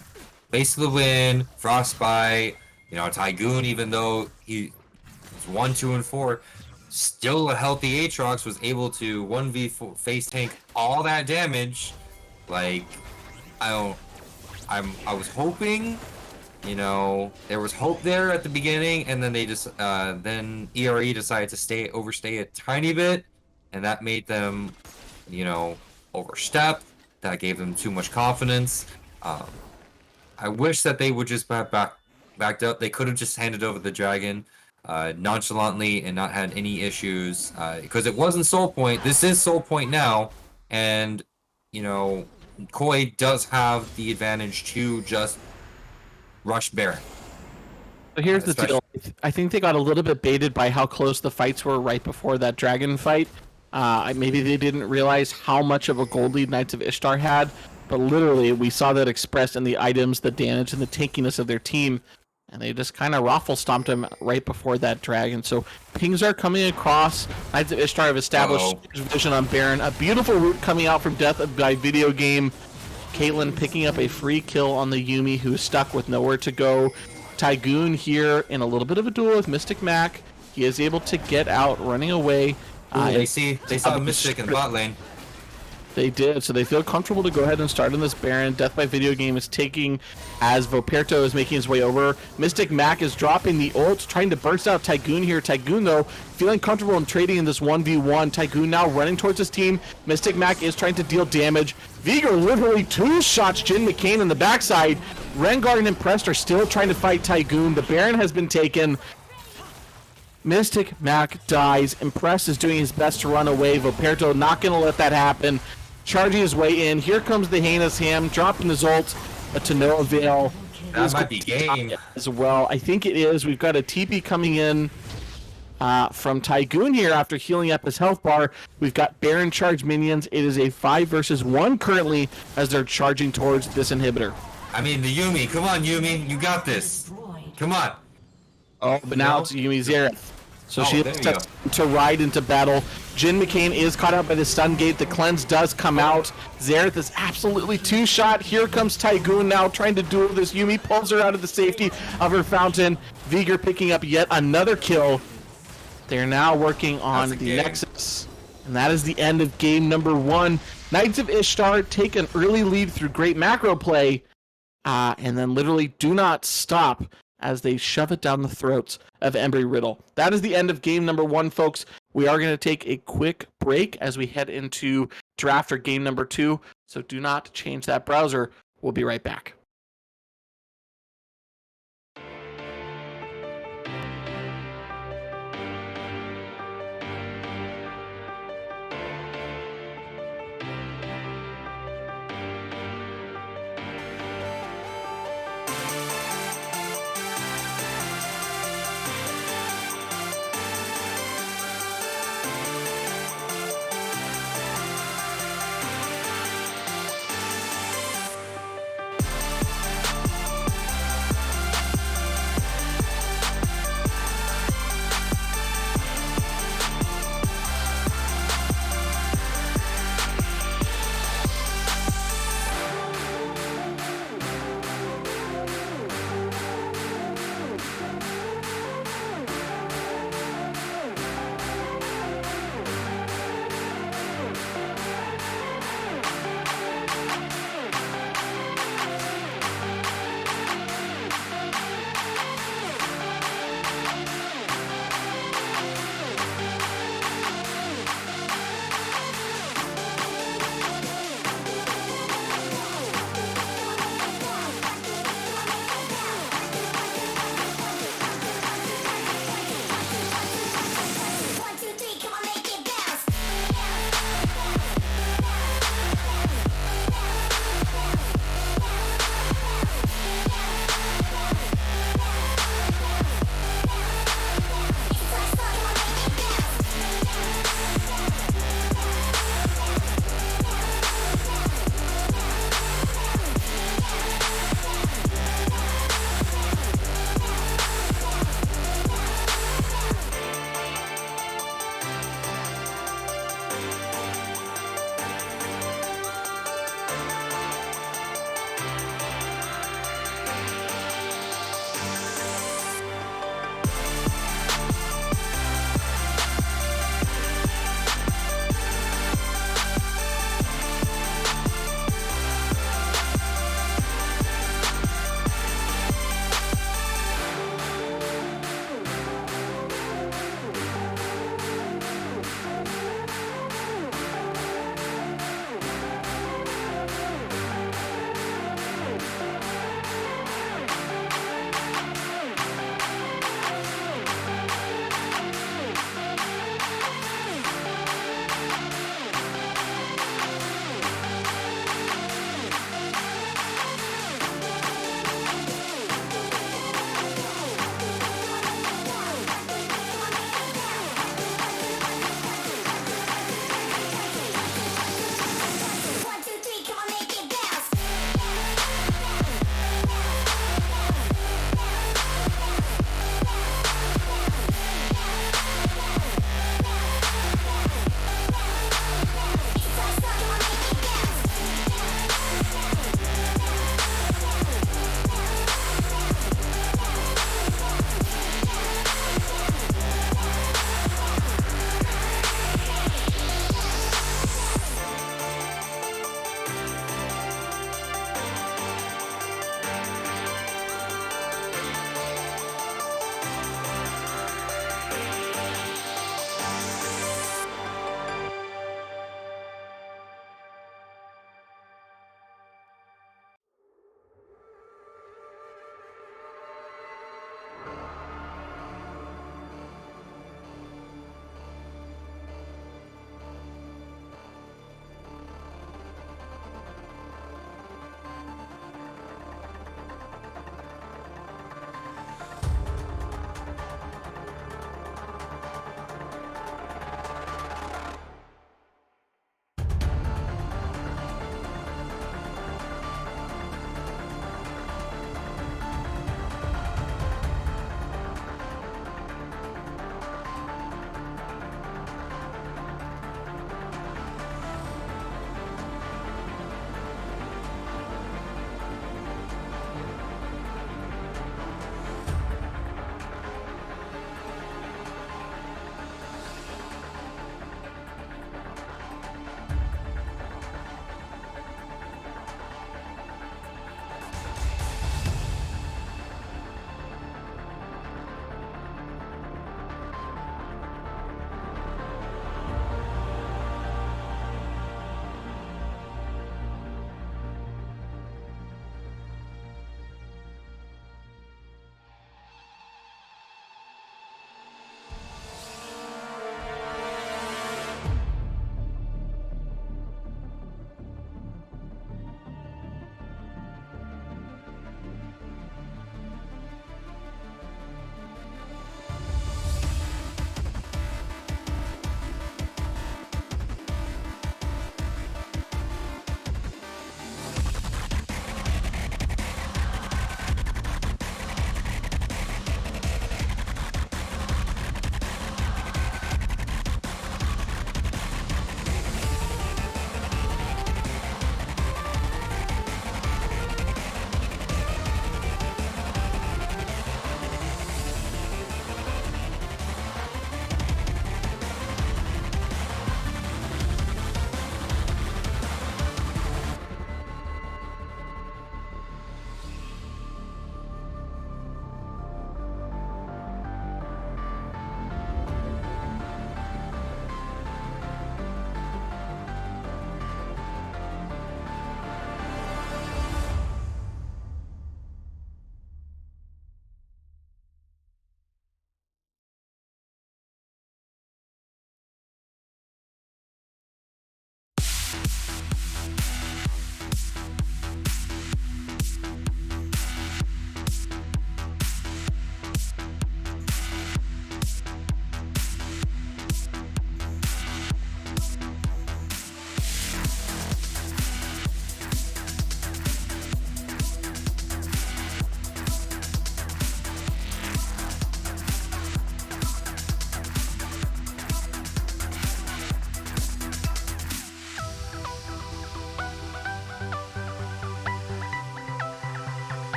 Face of the Wind, Frostbite, Tygoon, even though he was 1, 2, and 4, still a healthy Aatrox, was able to 1v4 face tank all that damage. Like, I was hoping, there was hope there at the beginning, and then they just, then ERE decided to overstay a tiny bit, and that made them, overstep. That gave them too much confidence. I wish that they would just backed up. They could have just handed over the Dragon nonchalantly and not had any issues, because it wasn't Soul Point. This is Soul Point now, and Koi does have the advantage to just rush Baron. But here's the deal. I think they got a little bit baited by how close the fights were right before that Dragon fight. Maybe they didn't realize how much of a gold lead Knights of Ishtar had, but literally we saw that expressed in the items, the damage, and the tankiness of their team, and they just kind of raffle-stomped him right before that Dragon. So pings are coming across. Knights of Ishtar have established vision on Baron. A beautiful route coming out from Death by Video Game. Caitlyn picking up a free kill on the Yuumi, who is stuck with nowhere to go. Tygoon here in a little bit of a duel with Mystic Mac. He is able to get out, running away. They saw the Mystic in the bot lane. They did, so they feel comfortable to go ahead and start on this Baron. Death by Video Game is taking as Vaperto is making his way over. Mystic Mac is dropping the ult, trying to burst out Tygoon here. Tygoon, though, feeling comfortable in trading in this 1v1. Tygoon now running towards his team. Mystic Mac is trying to deal damage. Vigor literally 2 shots Jin McCain in the backside. Rengar and Impressed are still trying to fight Tygoon. The Baron has been taken. Mystic Mac dies. Impressed is doing his best to run away. Vaperto not going to let that happen. Charging his way in. Here comes the Heinous Ham, dropping his ult, but to no avail. That might be game as well. I think it is. We've got a TP coming in from Tygoon here after healing up his health bar. We've got Baron charge minions. It is a 5 versus 1 currently as they're charging towards this inhibitor. I mean, the Yuumi. Come on, Yuumi. You got this. Come on. Oh, but now it's Yumi Xerath. So she there has you to ride into battle. Jin McCain is caught out by the stun gate. The cleanse does come out. Xerath is absolutely two-shot. Here comes Tygoon now trying to duel this. Yumi pulls her out of the safety of her fountain. Viger picking up yet another kill. They're now working on the Nexus. And that is the end of game number 1. Knights of Ishtar take an early lead through great macro play. And then literally do not stop as they shove it down the throats of Embry-Riddle. That is the end of game number 1, folks. We are going to take a quick break as we head into draft or game number 2. So do not change that browser. We'll be right back.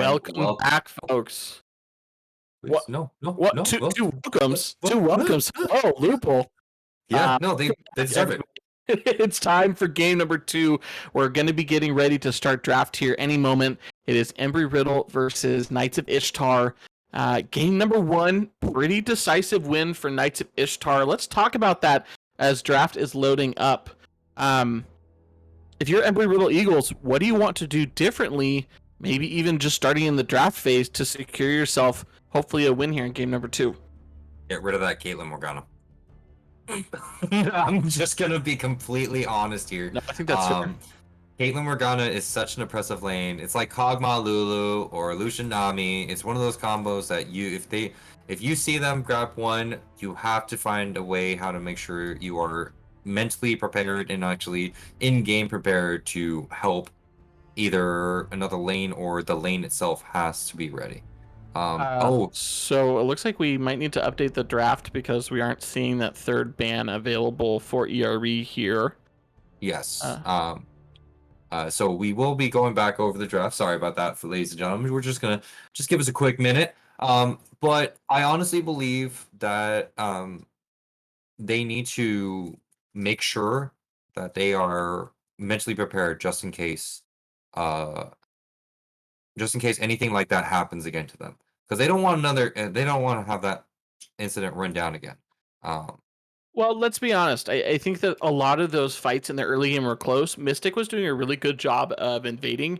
Welcome back, folks. What? No, no, What? no. Two welcomes. What? Two welcomes. Hello, Lupul. Yeah, no, they deserve it. It's time for game number 2. We're going to be getting ready to start draft here any moment. It is Embry-Riddle versus Knights of Ishtar. Game number 1, pretty decisive win for Knights of Ishtar. Let's talk about that as draft is loading up. If you're Embry-Riddle Eagles, what do you want to do differently? Maybe even just starting in the draft phase to secure yourself, hopefully, a win here in game number 2. Get rid of that Caitlyn Morgana. I'm just gonna be completely honest here. No, I think that's fair. Caitlyn Morgana is such an impressive lane. It's like Kog'Maw Lulu or Lucian Nami. It's one of those combos that if you see them grab one, you have to find a way how to make sure you are mentally prepared and actually in-game prepared to help either another lane or the lane itself has to be ready. So it looks like we might need to update the draft because we aren't seeing that third ban available for ERE here. Yes. So we will be going back over the draft. Sorry about that, ladies and gentlemen. We're just gonna give us a quick minute. But I honestly believe that they need to make sure that they are mentally prepared just in case anything like that happens again to them, because they don't want they don't want to have that incident run down again. Well, let's be honest. I think that a lot of those fights in the early game were close. Mystic was doing a really good job of invading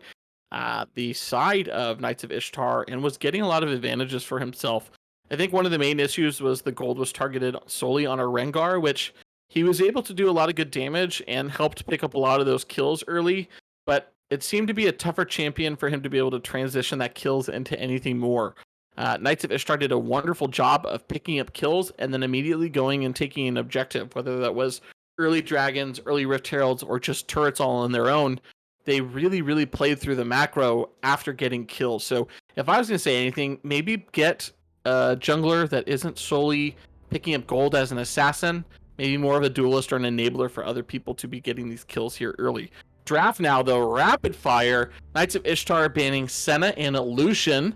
the side of Knights of Ishtar and was getting a lot of advantages for himself. I think one of the main issues was the gold was targeted solely on a Rengar, which he was able to do a lot of good damage and helped pick up a lot of those kills early, but it seemed to be a tougher champion for him to be able to transition that kills into anything more. Knights of Ishtar did a wonderful job of picking up kills and then immediately going and taking an objective, whether that was early dragons, early Rift Heralds, or just turrets all on their own. They really, really played through the macro after getting kills. So if I was going to say anything, maybe get a jungler that isn't solely picking up gold as an assassin, maybe more of a duelist or an enabler for other people to be getting these kills here early. Draft now, though, rapid fire. Knights of Ishtar banning Senna and Lucian,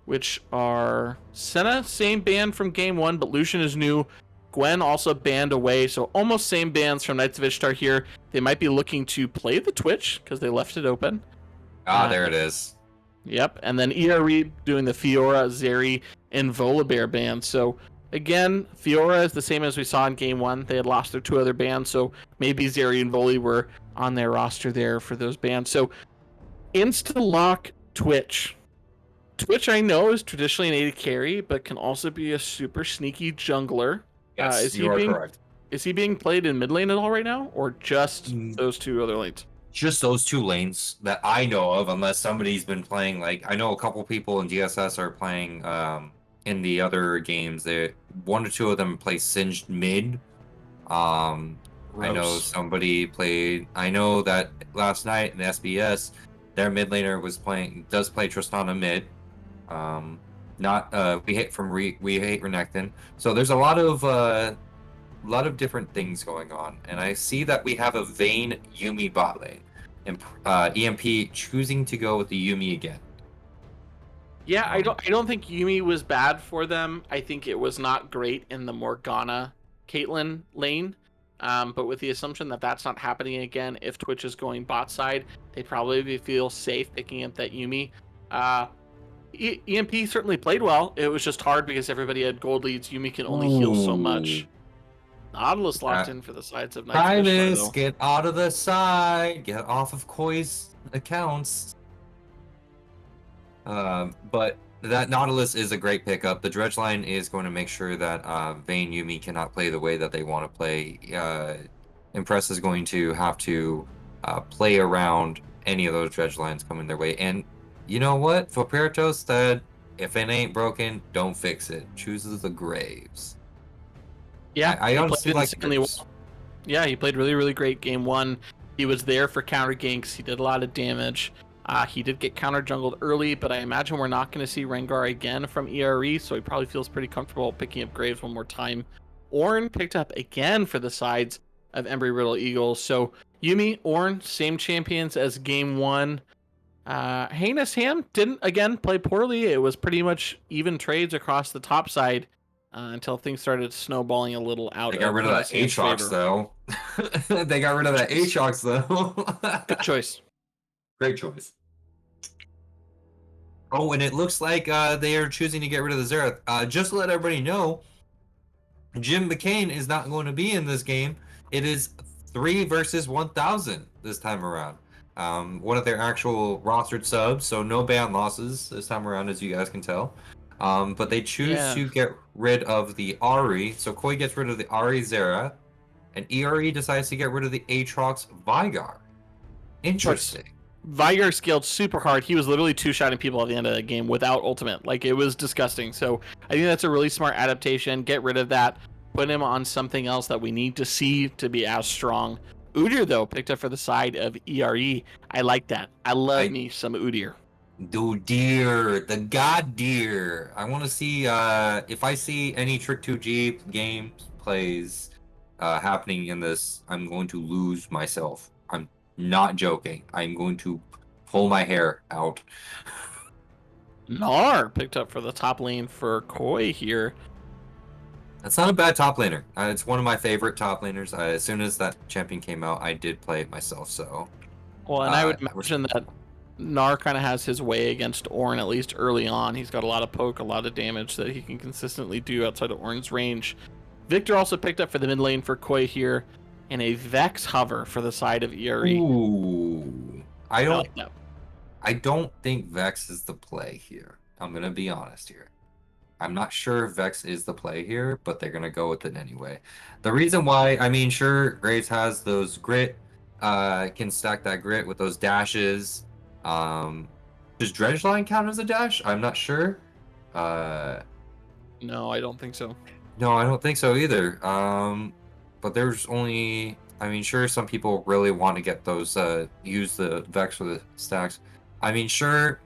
which are Senna, same ban from game 1, but Lucian is new. Gwen also banned away, so almost same bans from Knights of Ishtar here. They might be looking to play the Twitch because they left it open. There it is. Yep, and then ERE doing the Fiora, Zeri, and Volibear ban. So again, Fiora is the same as we saw in game 1. They had lost their 2 other bans, so maybe Zeri and Voli were on their roster there for those bans. So insta-lock Twitch. Twitch, I know, is traditionally an AD carry, but can also be a super sneaky jungler. Yes, you are correct. Is he being played in mid lane at all right now, or just those 2 other lanes? Just those 2 lanes that I know of, unless somebody's been playing. Like, I know a couple people in DSS are playing in the other games. 1 or 2 of them play Singed mid. I know somebody played. I know that last night in SBS, their mid laner does play Tristana mid. We hate Renekton. So there's a lot of different things going on, and I see that we have a Vayne Yuumi bot lane, and EMP choosing to go with the Yuumi again. Yeah, I don't think Yuumi was bad for them. I think it was not great in the Morgana Caitlyn lane. But with the assumption that that's not happening again, if Twitch is going bot side, they'd probably feel safe picking up that Yuumi. EMP certainly played well. It was just hard because everybody had gold leads. Yuumi can only heal so much. Nautilus locked in for the sides of Knights of Ishtar, get out of the side. Get off of Koi's accounts. But that Nautilus is a great pickup. The Dredge line is going to make sure that Vayne Yuumi cannot play the way that they want to play. Impress is going to have to play around any of those Dredge lines coming their way. And you know what? Foperto said, if it ain't broken, don't fix it. Chooses the Graves. Yeah, I honestly like Graves. Yeah, he played really, really great game 1. He was there for counter ganks. He did a lot of damage. He did get counter jungled early, but I imagine we're not going to see Rengar again from ERE, so he probably feels pretty comfortable picking up Graves one more time. Ornn picked up again for the sides of Embry-Riddle Eagles. So Yuumi, Ornn, same champions as game 1. Heinous Ham didn't again play poorly. It was pretty much even trades across the top side until things started snowballing a little out They of got rid of that Heinous Ham's Aatrox favor. though. They got rid of that Aatrox though. Good choice. Great choice. Oh, and it looks like they are choosing to get rid of the Xerath. Just to let everybody know, Jim McCain is not going to be in this game. It is 3 versus 1,000 this time around. One of their actual rostered subs, so no ban losses this time around, as you guys can tell. But they choose to get rid of the Ari. So Koi gets rid of the Ari Xerath, and ERE decides to get rid of the Aatrox Vigar. Interesting. Vigar scaled super hard. He was literally two-shotting people at the end of the game without ultimate. Like, it was disgusting. So I think that's a really smart adaptation. Get rid of that. Put him on something else that we need to see to be as strong. Udyr, though, picked up for the side of ERE. I like that. I love me some Udyr. Dude, deer, the god deer. I want to see if I see any Trick 2G games plays happening in this, I'm going to lose myself. I'm not joking. I'm going to pull my hair out. Gnar picked up for the top lane for Koi here. That's not a bad top laner. It's one of my favorite top laners. As soon as that champion came out, I did play it myself. So, well, and I would imagine that Gnar kind of has his way against Ornn, at least early on. He's got a lot of poke, a lot of damage that he can consistently do outside of Ornn's range. Victor also picked up for the mid lane for Koi here, and a Vex hover for the side of ERE. Ooh, I like that. I don't think Vex is the play here. I'm gonna be honest here. I'm not sure if Vex is the play here, but they're gonna go with it anyway. The reason why, I mean, sure, Graves has those grit, can stack that grit with those dashes. Does Dredgeline count as a dash? I'm not sure. No, I don't think so. No, I don't think so either. But there's only, I mean, sure, some people really want to get those, use the Vex for the stacks. I mean, sure,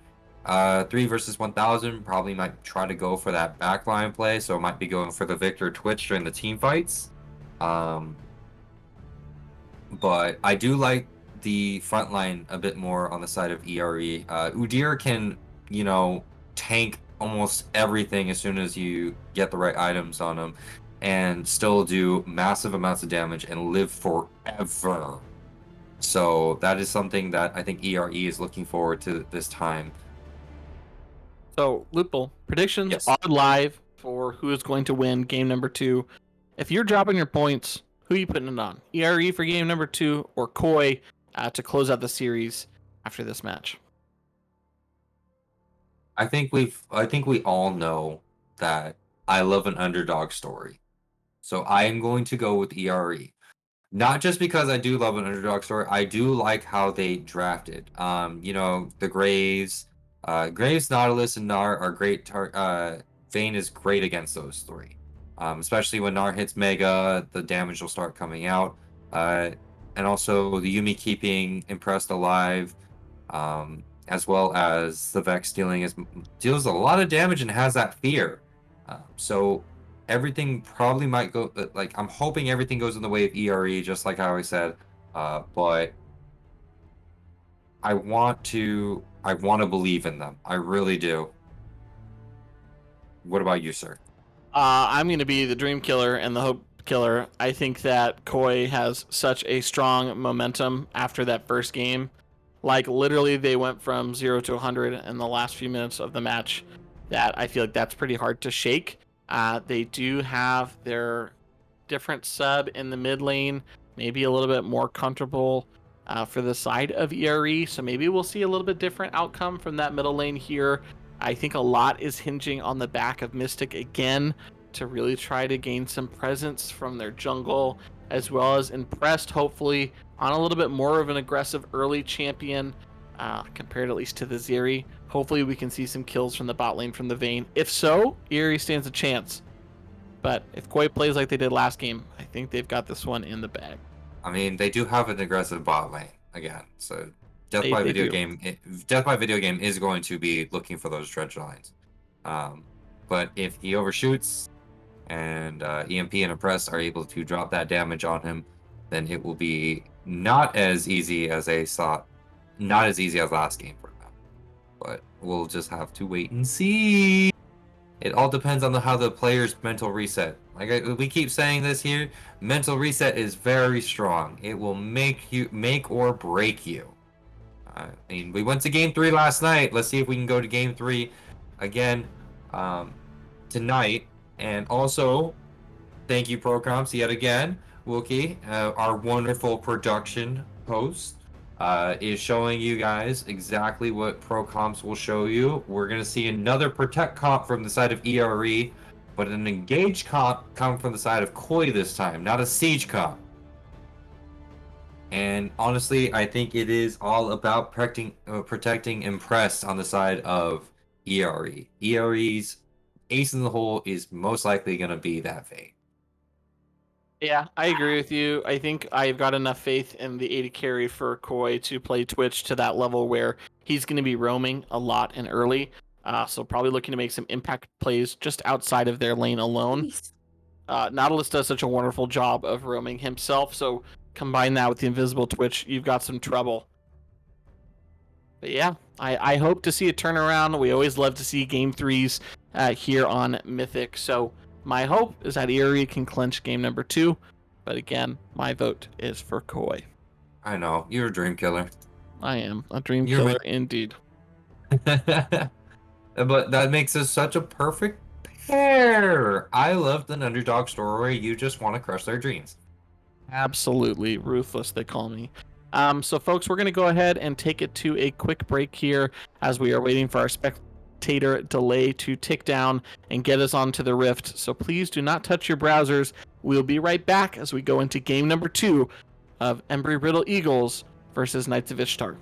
3 versus 1,000 probably might try to go for that backline play, so it might be going for the Victor Twitch during the team fights. But I do like the front line a bit more on the side of ERE. Udyr can, you know, tank almost everything as soon as you get the right items on him and still do massive amounts of damage and live forever. So that is something that I think ERE is looking forward to this time. So, Lupul, predictions Yes. are live for who is going to win game number 2. If you're dropping your points, who are you putting it on? ERE for game number 2 or Koi to close out the series after this match? I think we all know that I love an underdog story. So I am going to go with ERE. Not just because I do love an underdog story, I do like how they drafted. You know, the Graves, Nautilus, and Gnar are great. Vayne is great against those three. Especially when Gnar hits Mega, the damage will start coming out. And also the Yuumi keeping Impressed alive, as well as the Vex deals a lot of damage and has that fear. So everything probably might go, like, I'm hoping everything goes in the way of ERE, just like how I said. But I want to believe in them. I really do. What about you, sir? I'm going to be the dream killer and the hope killer. I think that Koi has such a strong momentum after that first game. Like, literally, they went from 0 to 100 in the last few minutes of the match. That I feel like that's pretty hard to shake. They do have their different sub in the mid lane, maybe a little bit more comfortable for the side of ERE. So maybe we'll see a little bit different outcome from that middle lane here. I think a lot is hinging on the back of Mystic again to really try to gain some presence from their jungle, as well as impressed, hopefully, on a little bit more of an aggressive early champion compared at least to the Zeri. Hopefully we can see some kills from the bot lane from the Vayne. If so, ERE stands a chance. But if Koi plays like they did last game, I think they've got this one in the bag. I mean, they do have an aggressive bot lane again, so Death by Video Game is going to be looking for those dredge lines. But if he overshoots and EMP and Impress are able to drop that damage on him, then it will be not as easy as last game for them. but we'll just have to wait and see. It all depends on how the player's mental reset. We keep saying this here, mental reset is very strong. It will make or break you. I mean, we went to game 3 last night. Let's see if we can go to game 3 again tonight. And also, thank you, ProComps, yet again. Wookie, our wonderful production host, is showing you guys exactly what ProComps will show you. We're going to see another Protect comp from the side of ERE, but an Engage comp come from the side of Koi this time, not a Siege comp. And honestly, I think it is all about protecting Impressed on the side of ERE. ERE's ace in the hole is most likely going to be that Vayne. Yeah, I agree with you. I think I've got enough faith in the AD carry for Koi to play Twitch to that level where he's going to be roaming a lot and early. So probably looking to make some impact plays just outside of their lane alone. Nautilus does such a wonderful job of roaming himself, so combine that with the invisible Twitch, you've got some trouble. But yeah, I hope to see a turnaround. We always love to see game 3s here on Mythic, so my hope is that ERE can clinch game number 2, but again, my vote is for Koi. I know, you're a dream killer. I am a dream killer indeed. But that makes us such a perfect pair. I love an underdog story where you just want to crush their dreams. Absolutely ruthless, they call me. So folks, we're going to go ahead and take it to a quick break here as we are waiting for our spectator delay to tick down and get us onto the Rift. So please do not touch your browsers. We'll be right back as we go into game number 2 of Embry-Riddle Eagles versus Knights of Ishtar.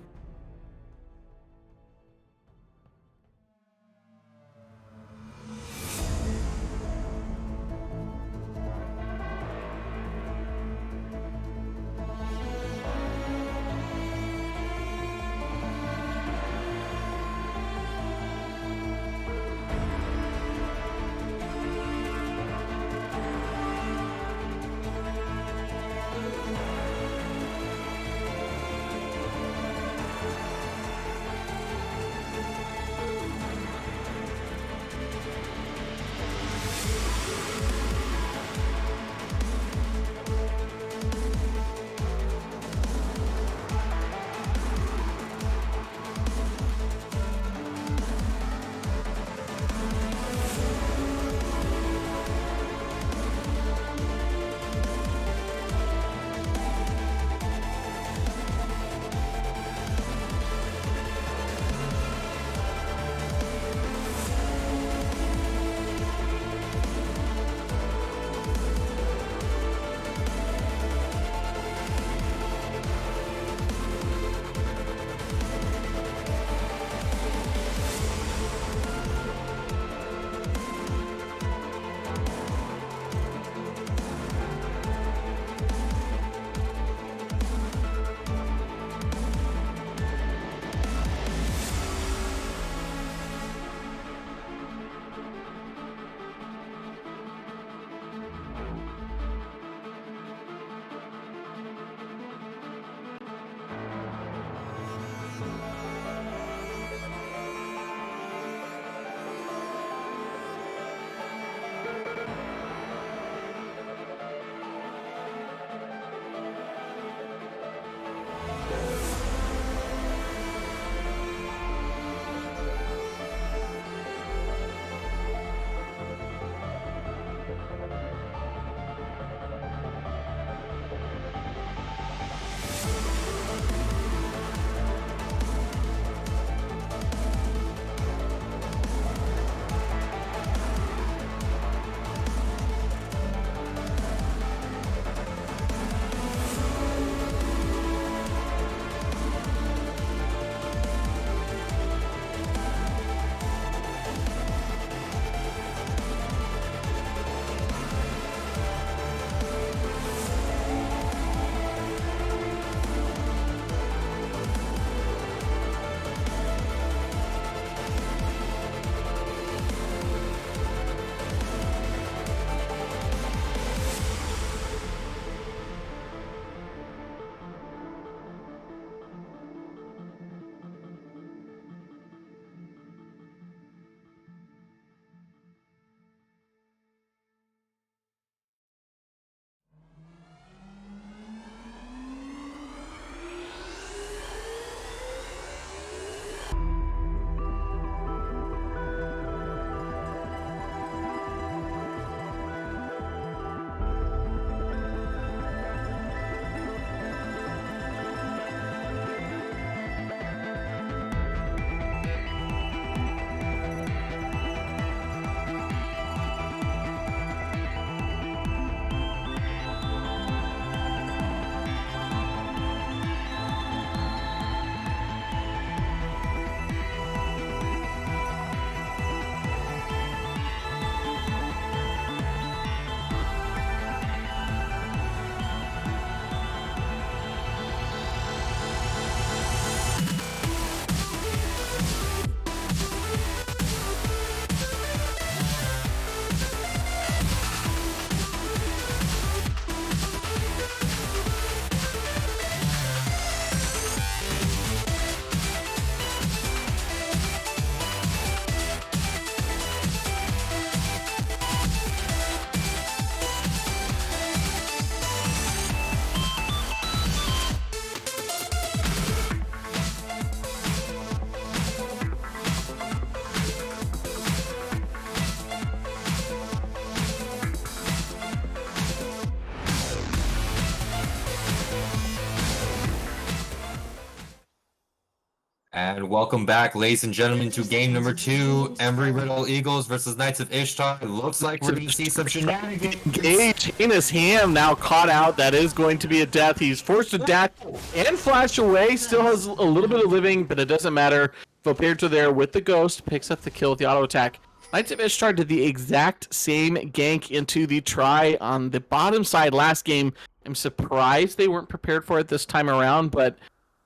And welcome back, ladies and gentlemen, to game number 2, Embry-Riddle Eagles versus Knights of Ishtar. It looks like we're going to see some shenanigans. Engage. Heinous Ham now caught out. That is going to be a death. He's forced to dash and flash away. Still has a little bit of living, but it doesn't matter. Vampirto there with the ghost. Picks up the kill with the auto attack. Knights of Ishtar did the exact same gank into the try on the bottom side last game. I'm surprised they weren't prepared for it this time around, but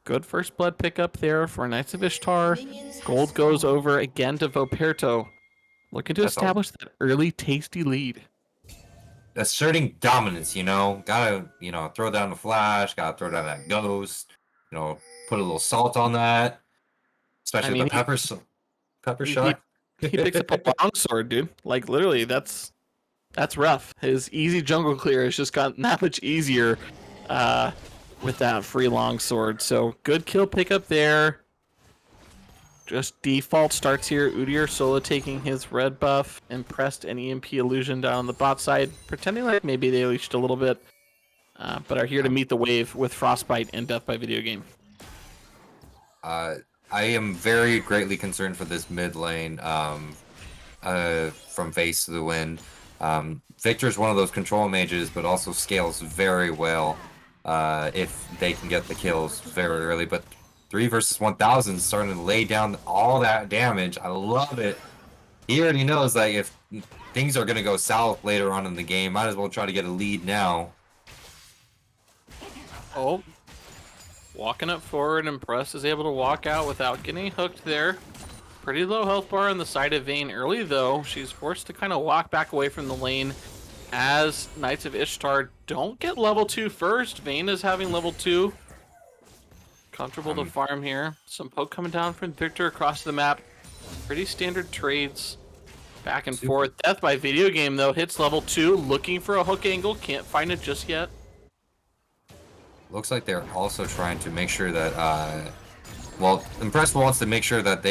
good first blood pickup there for Knights of Ishtar. Gold goes over again to Vampirto. Looking to establish that early tasty lead. Asserting dominance, you know. Gotta, throw down the flash, gotta throw down that ghost, put a little salt on that. Especially the pepper shot. He picks up a longsword, dude. Like, literally, that's rough. His easy jungle clear has just gotten that much easier with that free longsword. So, good kill pickup there. Just default starts here. Udyr solo taking his red buff. Impressed an EMP illusion down on the bot side. Pretending like maybe they leached a little bit. But are here to meet the wave with Frostbite and Death by Video Game. I am very greatly concerned for this mid lane from Face to the Wind. Victor's one of those control mages, but also scales very well if they can get the kills very early. But 3 versus 1,000 is starting to lay down all that damage. I love it. He already knows that if things are going to go south later on in the game, might as well try to get a lead now. Oh. Walking up forward, Impress is able to walk out without getting hooked there. Pretty low health bar on the side of Vayne early, though. She's forced to kind of walk back away from the lane as Knights of Ishtar don't get level 2 first. Vayne is having level 2. Comfortable to farm here. Some poke coming down from Victor across the map. Pretty standard trades. Back and forth. Death by Video Game, though, hits level 2. Looking for a hook angle. Can't find it just yet. Looks like they're also trying to make sure that, Impress wants to make sure that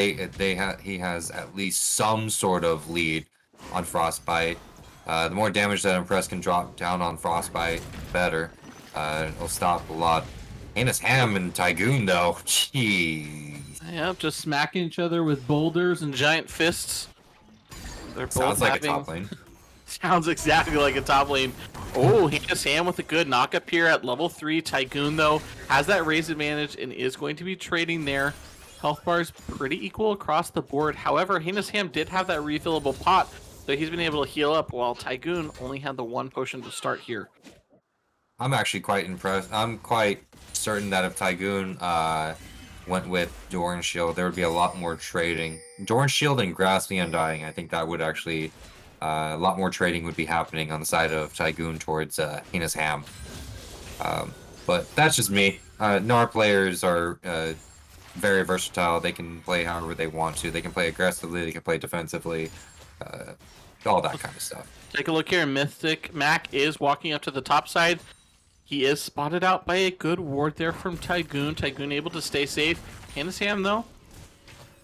he has at least some sort of lead on Frostbite. The more damage that Impress can drop down on Frostbite, better. It'll stop a lot. Heinous Ham and Tygoon, though, jeez. Yep, just smacking each other with boulders and giant fists. They're both Sounds like a top lane. Sounds exactly like a top lane. Oh, Heinous Ham with a good knock-up here at level 3. Tygoon, though, has that raise advantage and is going to be trading there. Health bars pretty equal across the board. However, Heinous Ham did have that refillable pot, so he's been able to heal up, while Tygoon only had the 1 potion to start here. I'm actually quite impressed. I'm quite certain that if Tygoon went with Doran Shield, there would be a lot more trading. Doran Shield and Grasp the Undying, I think that would actually... a lot more trading would be happening on the side of Tygoon towards Heinous Ham. But that's just me. Our players are very versatile. They can play however they want to. They can play aggressively, they can play defensively, all that kind of stuff. Take a look here. Mythic Mac is walking up to the top side. He is spotted out by a good ward there from Tygoon. Tygoon able to stay safe. Heinous Ham, though,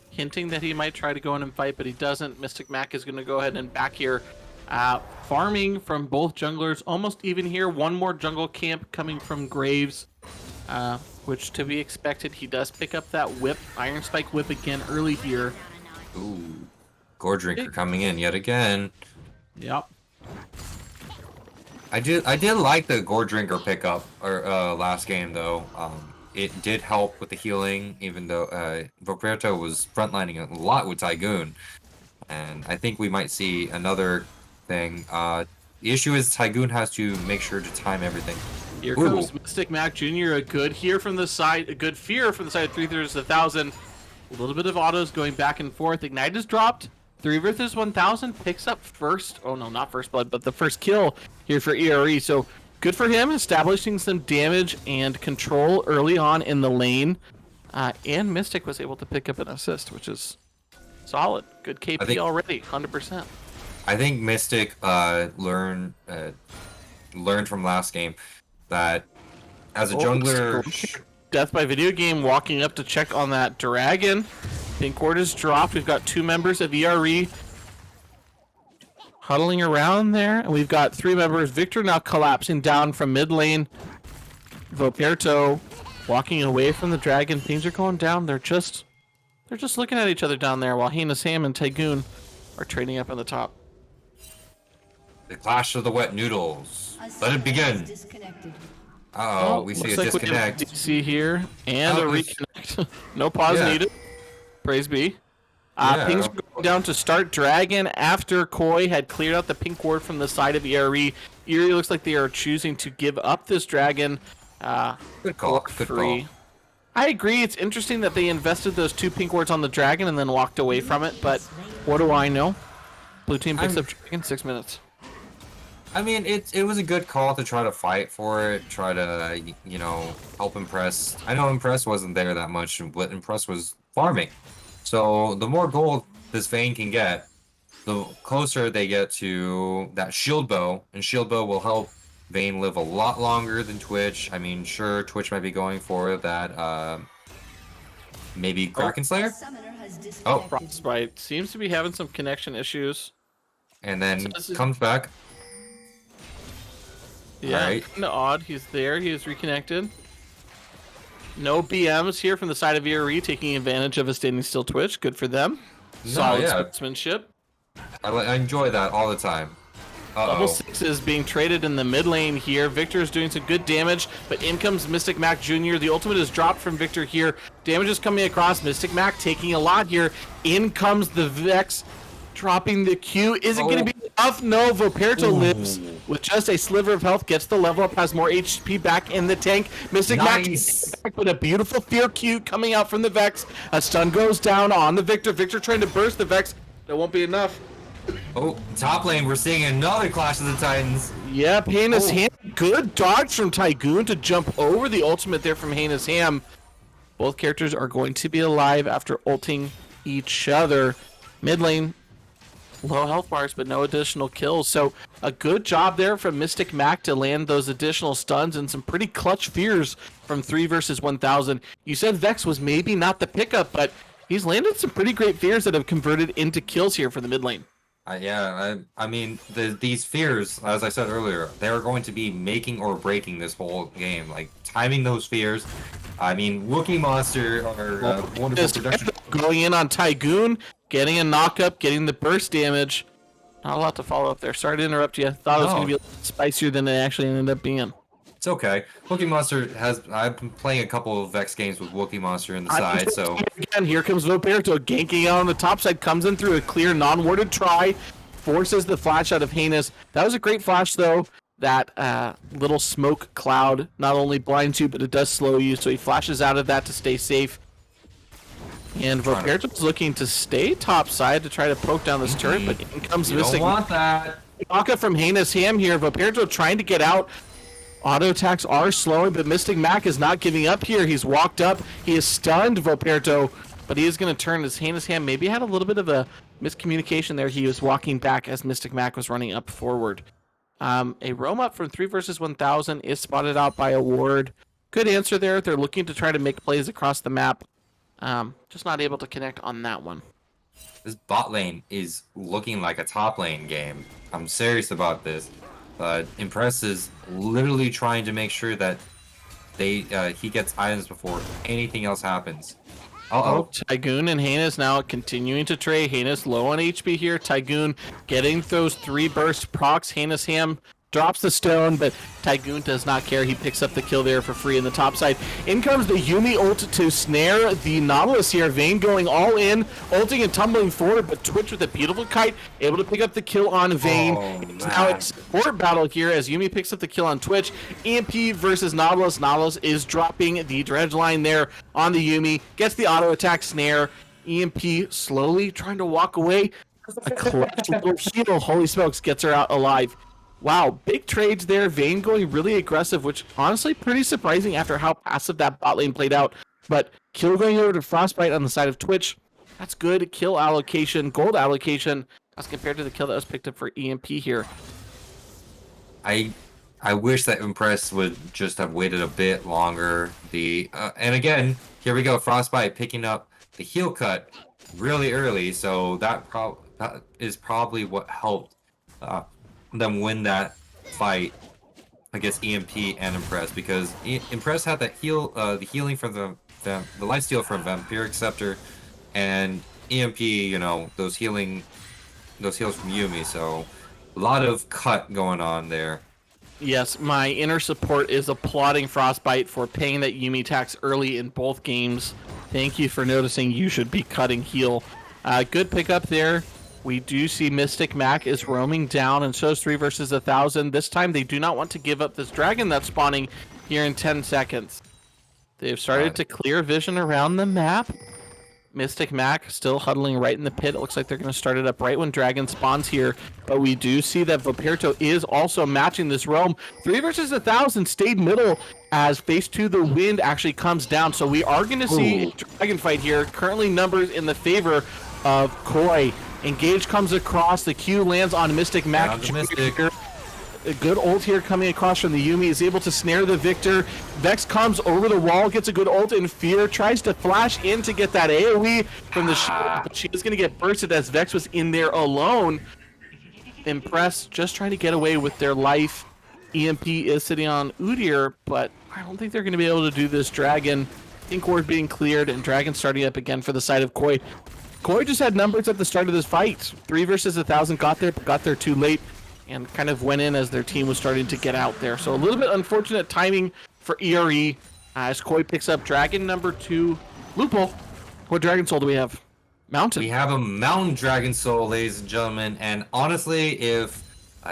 hinting that he might try to go in and fight, but he doesn't. Mystic Mac is going to go ahead and back here. Farming from both junglers, almost even here. One more jungle camp coming from Graves, which to be expected. He does pick up that whip, Iron Spike whip again early here. Ooh, Gore Drinker coming in yet again. Yep. I did like the Gore Drinker pickup last game, though. It did help with the healing, even though Vampirto was frontlining a lot with Tygoon. And I think we might see another thing. The issue is Tygoon has to make sure to time everything. Here comes Mystic Mac Jr. A good fear from the side of 3 versus 1,000. A little bit of autos going back and forth. Ignite is dropped. 3 versus 1,000 picks up first. Oh no, not first blood, but the first kill here for ERE. So good for him, establishing some damage and control early on in the lane. And Mystic was able to pick up an assist, which is solid. Good KP already, 100%. I think Mystic learned from last game that as a jungler... Death by Video Game walking up to check on that dragon. Pink ward is dropped. We've got 2 members of ERE huddling around there, and we've got 3 members. Victor now collapsing down from mid lane. Vampirto walking away from the dragon. Things are going down. They're just They're just looking at each other down there while Heinous Ham and Tygoon are trading up on the top. The clash of the wet noodles. Let it begin. Uh-oh, we see a looks like disconnect. We have a DC here and a reconnect. No pause Yeah. needed. Praise be. Yeah. Pings are going down to start Dragon after Koi had cleared out the pink ward from the side of ERE. ERE looks like they are choosing to give up this Dragon Good call. for Good free. call. I agree. It's interesting that they invested those 2 pink wards on the Dragon and then walked away from it, but what do I know? Blue team picks up Dragon 6 minutes. I mean, it was a good call to try to fight for it, try to, you know, help Impress. I know Impress wasn't there that much, but Impress was farming. So the more gold this Vayne can get, the closer they get to that shield bow, and shield bow will help Vayne live a lot longer than Twitch. I mean, sure, Twitch might be going for that, maybe Kraken Slayer? Oh, Frostbite seems to be having some connection issues. and then So this is- comes back. Yeah, Alright. kind of odd. He's there. He is reconnected. No BMs here from the side of ERE, taking advantage of a standing still Twitch. Good for them. Solid yeah. sportsmanship. I enjoy that all the time. Level Uh-oh. 6 is being traded in the mid lane here. Victor is doing some good damage, but in comes Mystic Mac Jr. The ultimate is dropped from Victor here. Damage is coming across. Mystic Mac taking a lot here. In comes the Vex, dropping the Q. Is it going to be enough? No, Voperto lives with just a sliver of health, gets the level up, has more HP back in the tank. Mystic Nice. Mac with a beautiful Fear Q coming out from the Vex. A stun goes down on the Victor. Victor trying to burst the Vex. That won't be enough. Oh, top lane, we're seeing another Clash of the Titans. Yep, Heinous Ham. Good dodge from Tygoon to jump over the ultimate there from Heinous Ham. Both characters are going to be alive after ulting each other. Mid lane, low health bars, but no additional kills. So a good job there from Mystic Mac to land those additional stuns and some pretty clutch fears from 3 versus 1,000. You said Vex was maybe not the pickup, but he's landed some pretty great fears that have converted into kills here for the mid lane. I mean, these fears, as I said earlier, they're going to be making or breaking this whole game. Like, timing those fears. I mean, Wookiee Monster are wonderful Just production. going in on Tygoon, getting a knock-up, getting the burst damage. Not a lot to follow up there. Sorry to interrupt you. Thought it was No. going to be a little spicier than it actually ended up being. It's okay. Wookiee Monster has... I've been playing a couple of Vex games with Wookiee Monster in the side, so... Again, here comes Voperto ganking out on the top side, comes in through a clear non-warded try, forces the flash out of Heinous. That was a great flash, though. That little smoke cloud not only blinds you, but it does slow you, so he flashes out of that to stay safe. And Voperto's looking to stay top side to try to poke down this turret, but in comes You Mystic don't want that. Aka from Heinous Ham here. Voperto trying to get out. Auto attacks are slowing, but Mystic Mac is not giving up here. He's walked up. He is stunned Voperto, but he is going to turn his Heinous Ham. Maybe had a little bit of a miscommunication there. He was walking back as Mystic Mac was running up forward. A roam up from 3 versus 1,000 is spotted out by a ward. Good answer there. They're looking to try to make plays across the map. Just not able to connect on that one. This bot lane is looking like a top lane game. I'm serious about this. Impress is literally trying to make sure that he gets items before anything else happens. Uh-oh. Tygoon and Heinous now continuing to trade. Heinous low on HP here. Tygoon getting those 3 burst procs. Heinous Ham drops the stone, but Tygoon does not care. He picks up the kill there for free in the top side. In comes the Yuumi ult to snare the Nautilus here. Vayne going all in, ulting and tumbling forward, but Twitch with a beautiful kite, able to pick up the kill on Vayne. It's now a support battle here as Yuumi picks up the kill on Twitch. EMP versus Nautilus. Nautilus is dropping the dredge line there on the Yuumi. Gets the auto attack snare. EMP slowly trying to walk away. A clutch little heal. Holy smokes, gets her out alive. Wow, big trades there. Vayne going really aggressive, which honestly pretty surprising after how passive that bot lane played out. But kill going over to Frostbite on the side of Twitch. That's good kill allocation, gold allocation, as compared to the kill that was picked up for EMP here. I wish that Impress would just have waited a bit longer. And again, here we go. Frostbite picking up the heal cut really early, so that is probably what helped them win that fight against EMP and Impress, because Impress had that the healing from the lifesteal from Vampiric Scepter, and EMP, you know, those heals from Yumi. So a lot of cut going on there. Yes, my inner support is applauding Frostbite for paying that Yumi tax early in both games. Thank you for noticing you should be cutting heal. Good pickup there. We do see Mystic Mac is roaming down, and so is 3 versus 1,000. This time they do not want to give up this dragon that's spawning here in 10 seconds. They've started to clear vision around the map. Mystic Mac still huddling right in the pit. It looks like they're going to start it up right when Dragon spawns here. But we do see that Vampirto is also matching this roam. 3 versus 1,000 stayed middle as Phase 2 the wind actually comes down. So we are going to see a Dragon fight here. Currently numbers in the favor of Koi. Engage comes across. The Q lands on Mystic Mac. A good ult here coming across from the Yumi, is able to snare the Victor. Vex comes over the wall, gets a good ult in fear, tries to flash in to get that AoE from the shield, but she is going to get bursted as Vex was in there alone. Impress just trying to get away with their life. EMP is sitting on Udyr, but I don't think they're going to be able to do this Dragon. I think we're being cleared, and Dragon starting up again for the side of Koi. Koi just had numbers at the start of this fight. 3 versus 1,000 got there too late, and kind of went in as their team was starting to get out there. So a little bit unfortunate timing for ERE as Koi picks up Dragon number 2. Lupul, what Dragon Soul do we have? Mountain. We have a Mountain Dragon Soul, ladies and gentlemen, and honestly, if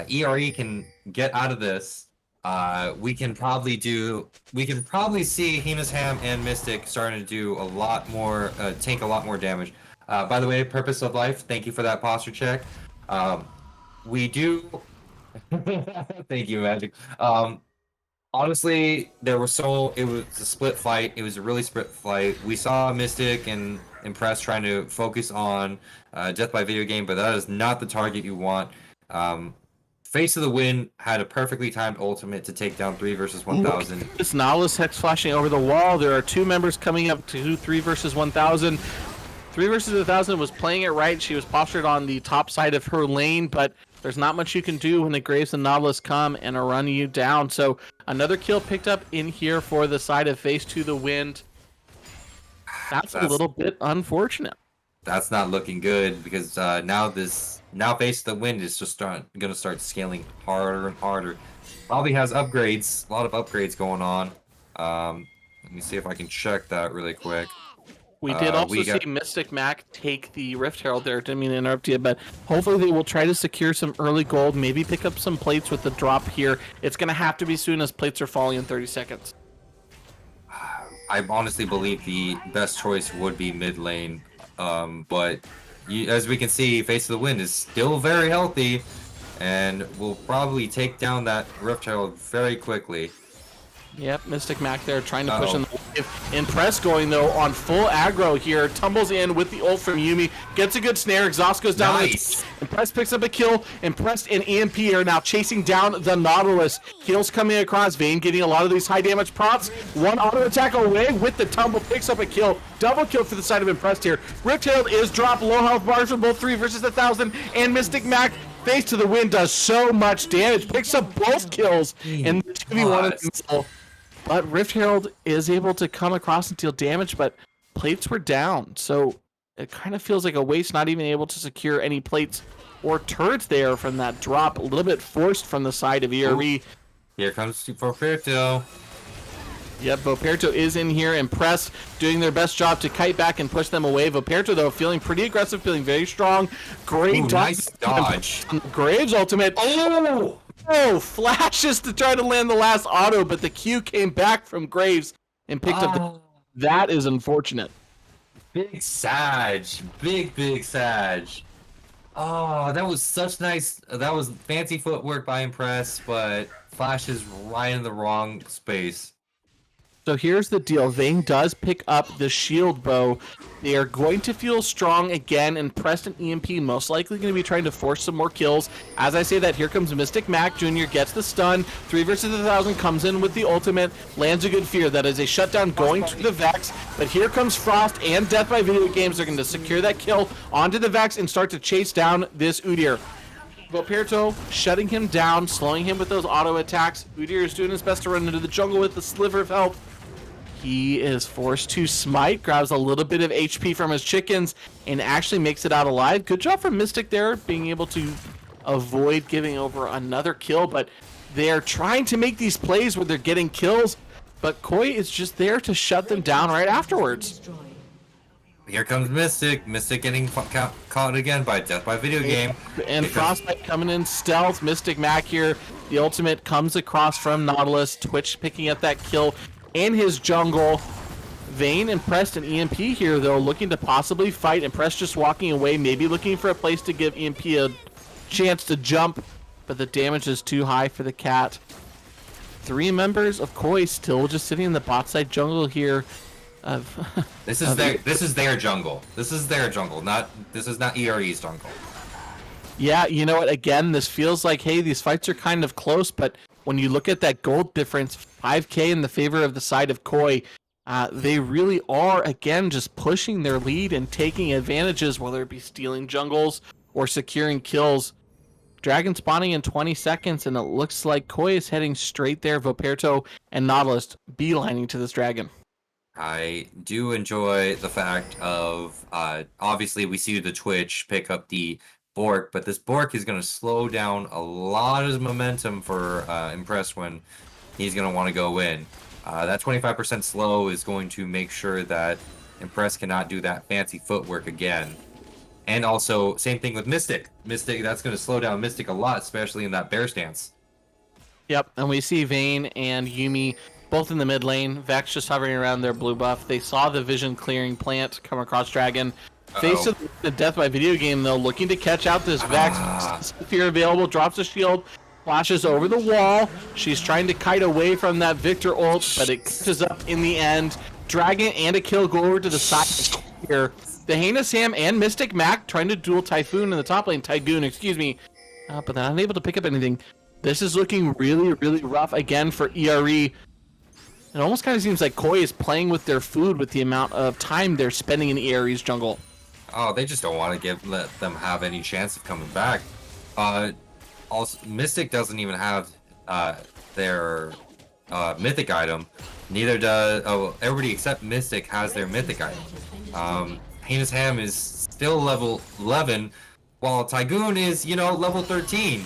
ERE can get out of this, we can probably see Hemus Ham and Mystic starting to do a lot more, tank a lot more damage. By the way, Purpose of Life, thank you for that posture check. We do. Thank you, Magic. Honestly, it was a split fight. It was a really split fight. We saw Mystic and Impress trying to focus on Death by Video Game, but that is not the target you want. Face of the Wind had a perfectly timed ultimate to take down 3 versus 1,000. This Nautilus Hex flashing over the wall. There are 2 members coming up to 3 versus 1,000. 3 versus 1,000 was playing it right. She was postured on the top side of her lane, but there's not much you can do when the Graves and Nautilus come and run you down. So another kill picked up in here for the side of Face to the Wind. That's a little bit unfortunate. That's not looking good because now Face to the Wind is just going to start scaling harder and harder. Probably has upgrades, a lot of upgrades going on. Let me see if I can check that really quick. We did also see Mystic Mac take the Rift Herald there. Didn't mean to interrupt you, but hopefully they will try to secure some early gold, maybe pick up some plates with the drop here. It's going to have to be soon as plates are falling in 30 seconds. I honestly believe the best choice would be mid lane, but as we can see, Face of the Wind is still very healthy and will probably take down that Rift Herald very quickly. Yep, Mystic Mac there trying to push in the wave. Impress going though on full aggro here. Tumbles in with the ult from Yumi. Gets a good snare. Exhaust goes down. Nice. Impress picks up a kill. Impress and EMP are now chasing down the Nautilus. Heals coming across. Vayne getting a lot of these high damage procs. One auto attack away with the tumble. Picks up a kill. Double kill for the side of Impressed here. Rift Herald is dropped. Low health bars for both 3 versus 1,000. And Mystic Mac, Face to the Wind, does so much damage. Picks up both kills in the 2v1 in the middle. But Rift Herald is able to come across and deal damage, but plates were down. So it kind of feels like a waste not even able to secure any plates or turrets there from that drop. A little bit forced from the side of ERE. Here comes Vampirto. Yep, Vampirto is in here. Impressed, doing their best job to kite back and push them away. Vampirto, though, feeling pretty aggressive, feeling very strong. Great nice dodge. Graves ultimate. Oh, flashes to try to land the last auto, but the Q came back from Graves and picked up. That is unfortunate. Big Sag. Big Sag. Oh, that was such nice. That was fancy footwork by Impress, but flashes right in the wrong space. So here's the deal. Vayne does pick up the shield bow. They are going to feel strong again, and Preston EMP most likely going to be trying to force some more kills. As I say that, here comes Mystic Mac Jr. gets the stun. 3 versus 1,000 comes in with the ultimate, lands a good fear. That is a shutdown going to the Vex, but here comes Frost and Death by Video Games. They're going to secure that kill onto the Vex and start to chase down this Udyr. Vampirto shutting him down, slowing him with those auto attacks. Udyr is doing his best to run into the jungle with the sliver of health. He is forced to smite, grabs a little bit of HP from his chickens, and actually makes it out alive. Good job from Mythic there, being able to avoid giving over another kill, but they're trying to make these plays where they're getting kills, but Koi is just there to shut them down right afterwards. Here comes Mystic. Mystic getting caught again by death by video game. And Frostbite coming in stealth. Mystic Mac here. The ultimate comes across from Nautilus. Twitch picking up that kill in his jungle. Vayne, Impressed, and EMP here, though, looking to possibly fight. Impressed just walking away, maybe looking for a place to give EMP a chance to jump, but the damage is too high for the cat. 3 members of Koi still just sitting in the bot side jungle here. This is their jungle. This is their jungle. This is not ERE's jungle. Yeah, you know what? Again, this feels like, hey, these fights are kind of close, but when you look at that gold difference, 5k in the favor of the side of Koi, they really are, again, just pushing their lead and taking advantages, whether it be stealing jungles or securing kills. Dragon spawning in 20 seconds, and it looks like Koi is heading straight there. Voperto and Nautilus beelining to this dragon. I do enjoy the fact of, obviously we see the Twitch pick up the Bork, but this Bork is going to slow down a lot of momentum for Impress when he's going to want to go in. That 25% slow is going to make sure that Impress cannot do that fancy footwork again. And also, same thing with Mystic. Mystic, that's going to slow down Mystic a lot, especially in that bear stance. Yep, and we see Vayne and Yuumi both in the mid lane. Vex just hovering around their blue buff. They saw the vision clearing plant come across Dragon. Face to the death by video game, though, looking to catch out this Vex. Fear available, drops a shield, flashes over the wall. She's trying to kite away from that Victor ult, but it catches up in the end. Dragon and a kill go over to the side here. The Heinous Ham and Mystic Mac trying to duel Typhoon in the top lane. Tygoon, excuse me. But they're unable to pick up anything. This is looking really, really rough again for ERE. It almost kind of seems like Koi is playing with their food with the amount of time they're spending in ERE's jungle. Oh, they just don't want to let them have any chance of coming back. Also, Mystic doesn't even have their mythic item. Neither does everybody except Mystic has their mythic item. Heinous Ham is still level 11, while Tygoon is, level 13.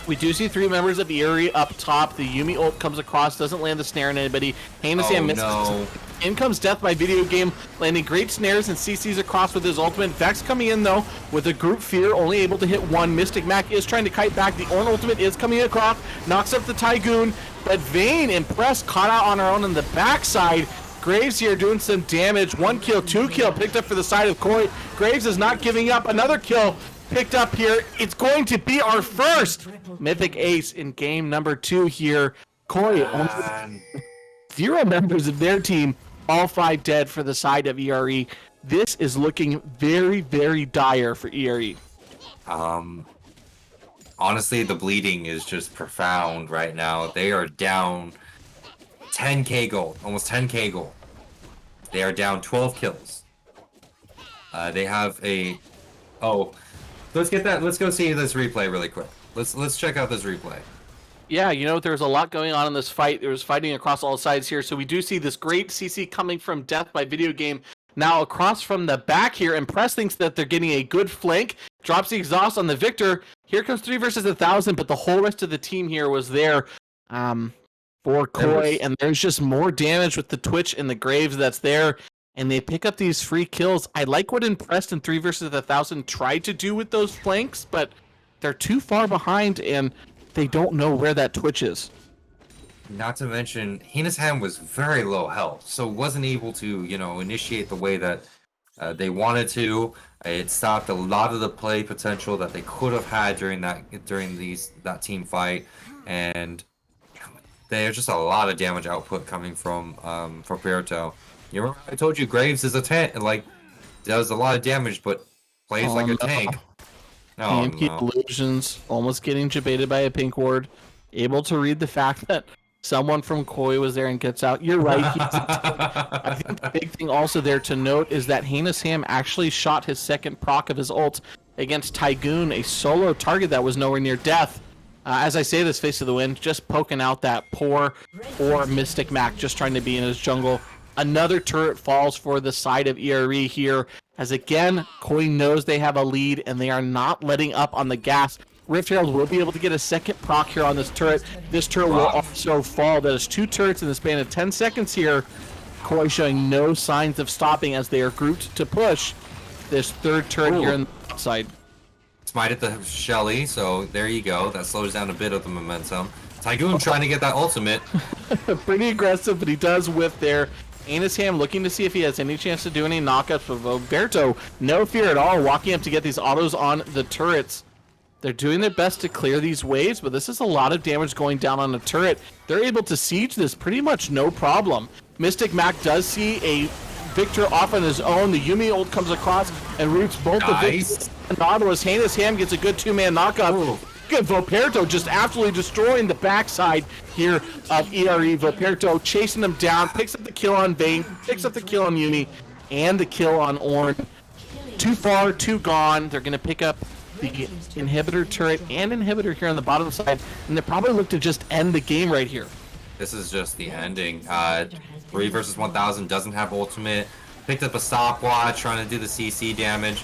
We do see 3 members of ERE up top. The Yuumi ult comes across, doesn't land the snare on anybody. Heinous Ham misses. No. In comes Death by video game, landing great snares and CCs across with his ultimate. Vex coming in, though, with a group fear, only able to hit 1. Mystic Mac is trying to kite back. The Ornn ultimate is coming across, knocks up the Tygoon, but Vayne, Impressed, caught out on her own on the backside. Graves here doing some damage. 1 kill, 2 kill picked up for the side of Koi. Graves is not giving up. Another kill picked up here. It's going to be our first Mythic Ace in game number 2 here. Koi, only 0 members of their team, all 5 dead for the side of ERE. This is looking very, very dire for ERE. Honestly, the bleeding is just profound right now. They are down 10k gold, almost 10k gold. They are down 12 kills. They have a... Oh, let's go see this replay really quick. Let's check out this replay. Yeah, there's a lot going on in this fight. There was fighting across all sides here. So we do see this great CC coming from Death by video game. Now across from the back here, Impress thinks that they're getting a good flank. Drops the exhaust on the Victor. Here comes 3 versus 1,000, but the whole rest of the team here was there for Koi. And there's just more damage with the Twitch and the Graves that's there. And they pick up these free kills. I like what Impressed and 3 versus 1,000 tried to do with those flanks, but they're too far behind and they don't know where that Twitch is. Not to mention, Heinous Ham was very low health, so wasn't able to, initiate the way that they wanted to. It stopped a lot of the play potential that they could have had during that team fight, and there's just a lot of damage output coming from Puerto. You remember I told you Graves is a tank, does a lot of damage, but plays like a tank. Oh, EMP illusions, almost getting jebaited by a pink ward, able to read the fact that someone from Koi was there and gets out. You're right. I think the big thing also there to note is that Heinous Ham actually shot his second proc of his ult against Tygoon, a solo target that was nowhere near death. As I say this, Face of the Wind, just poking out that poor Mystic Mac, just trying to be in his jungle. Another turret falls for the side of ERE here, as again, Koi knows they have a lead, and they are not letting up on the gas. Rift Herald will be able to get a second proc here on this turret. This turret will also fall. That is 2 turrets in the span of 10 seconds here. Koi showing no signs of stopping as they are grouped to push this 3rd turret here on the side. Smite at the Shelly, so there you go. That slows down a bit of the momentum. Tygoon trying to get that ultimate. Pretty aggressive, but he does whiff there. Anisham looking to see if he has any chance to do any knockups with Roberto. No fear at all, walking up to get these autos on the turrets. They're doing their best to clear these waves, but this is a lot of damage going down on a turret. They're able to siege this pretty much no problem. Mystic Mac does see a Victor off on his own. The Yumi ult comes across and roots both the Victor and Nautilus. Heinous Ham gets a good 2-man knockup. Good, Voperto just absolutely destroying the backside here of ERE. Voperto chasing them down, picks up the kill on Vayne, picks up the kill on Yumi, and the kill on Ornn. Too far, too gone. They're going to pick up the inhibitor turret and inhibitor here on the bottom side, and they probably look to just end the game right here. This is just the ending. 3 versus 1000 doesn't have ultimate. Picked up a stopwatch, trying to do the CC damage.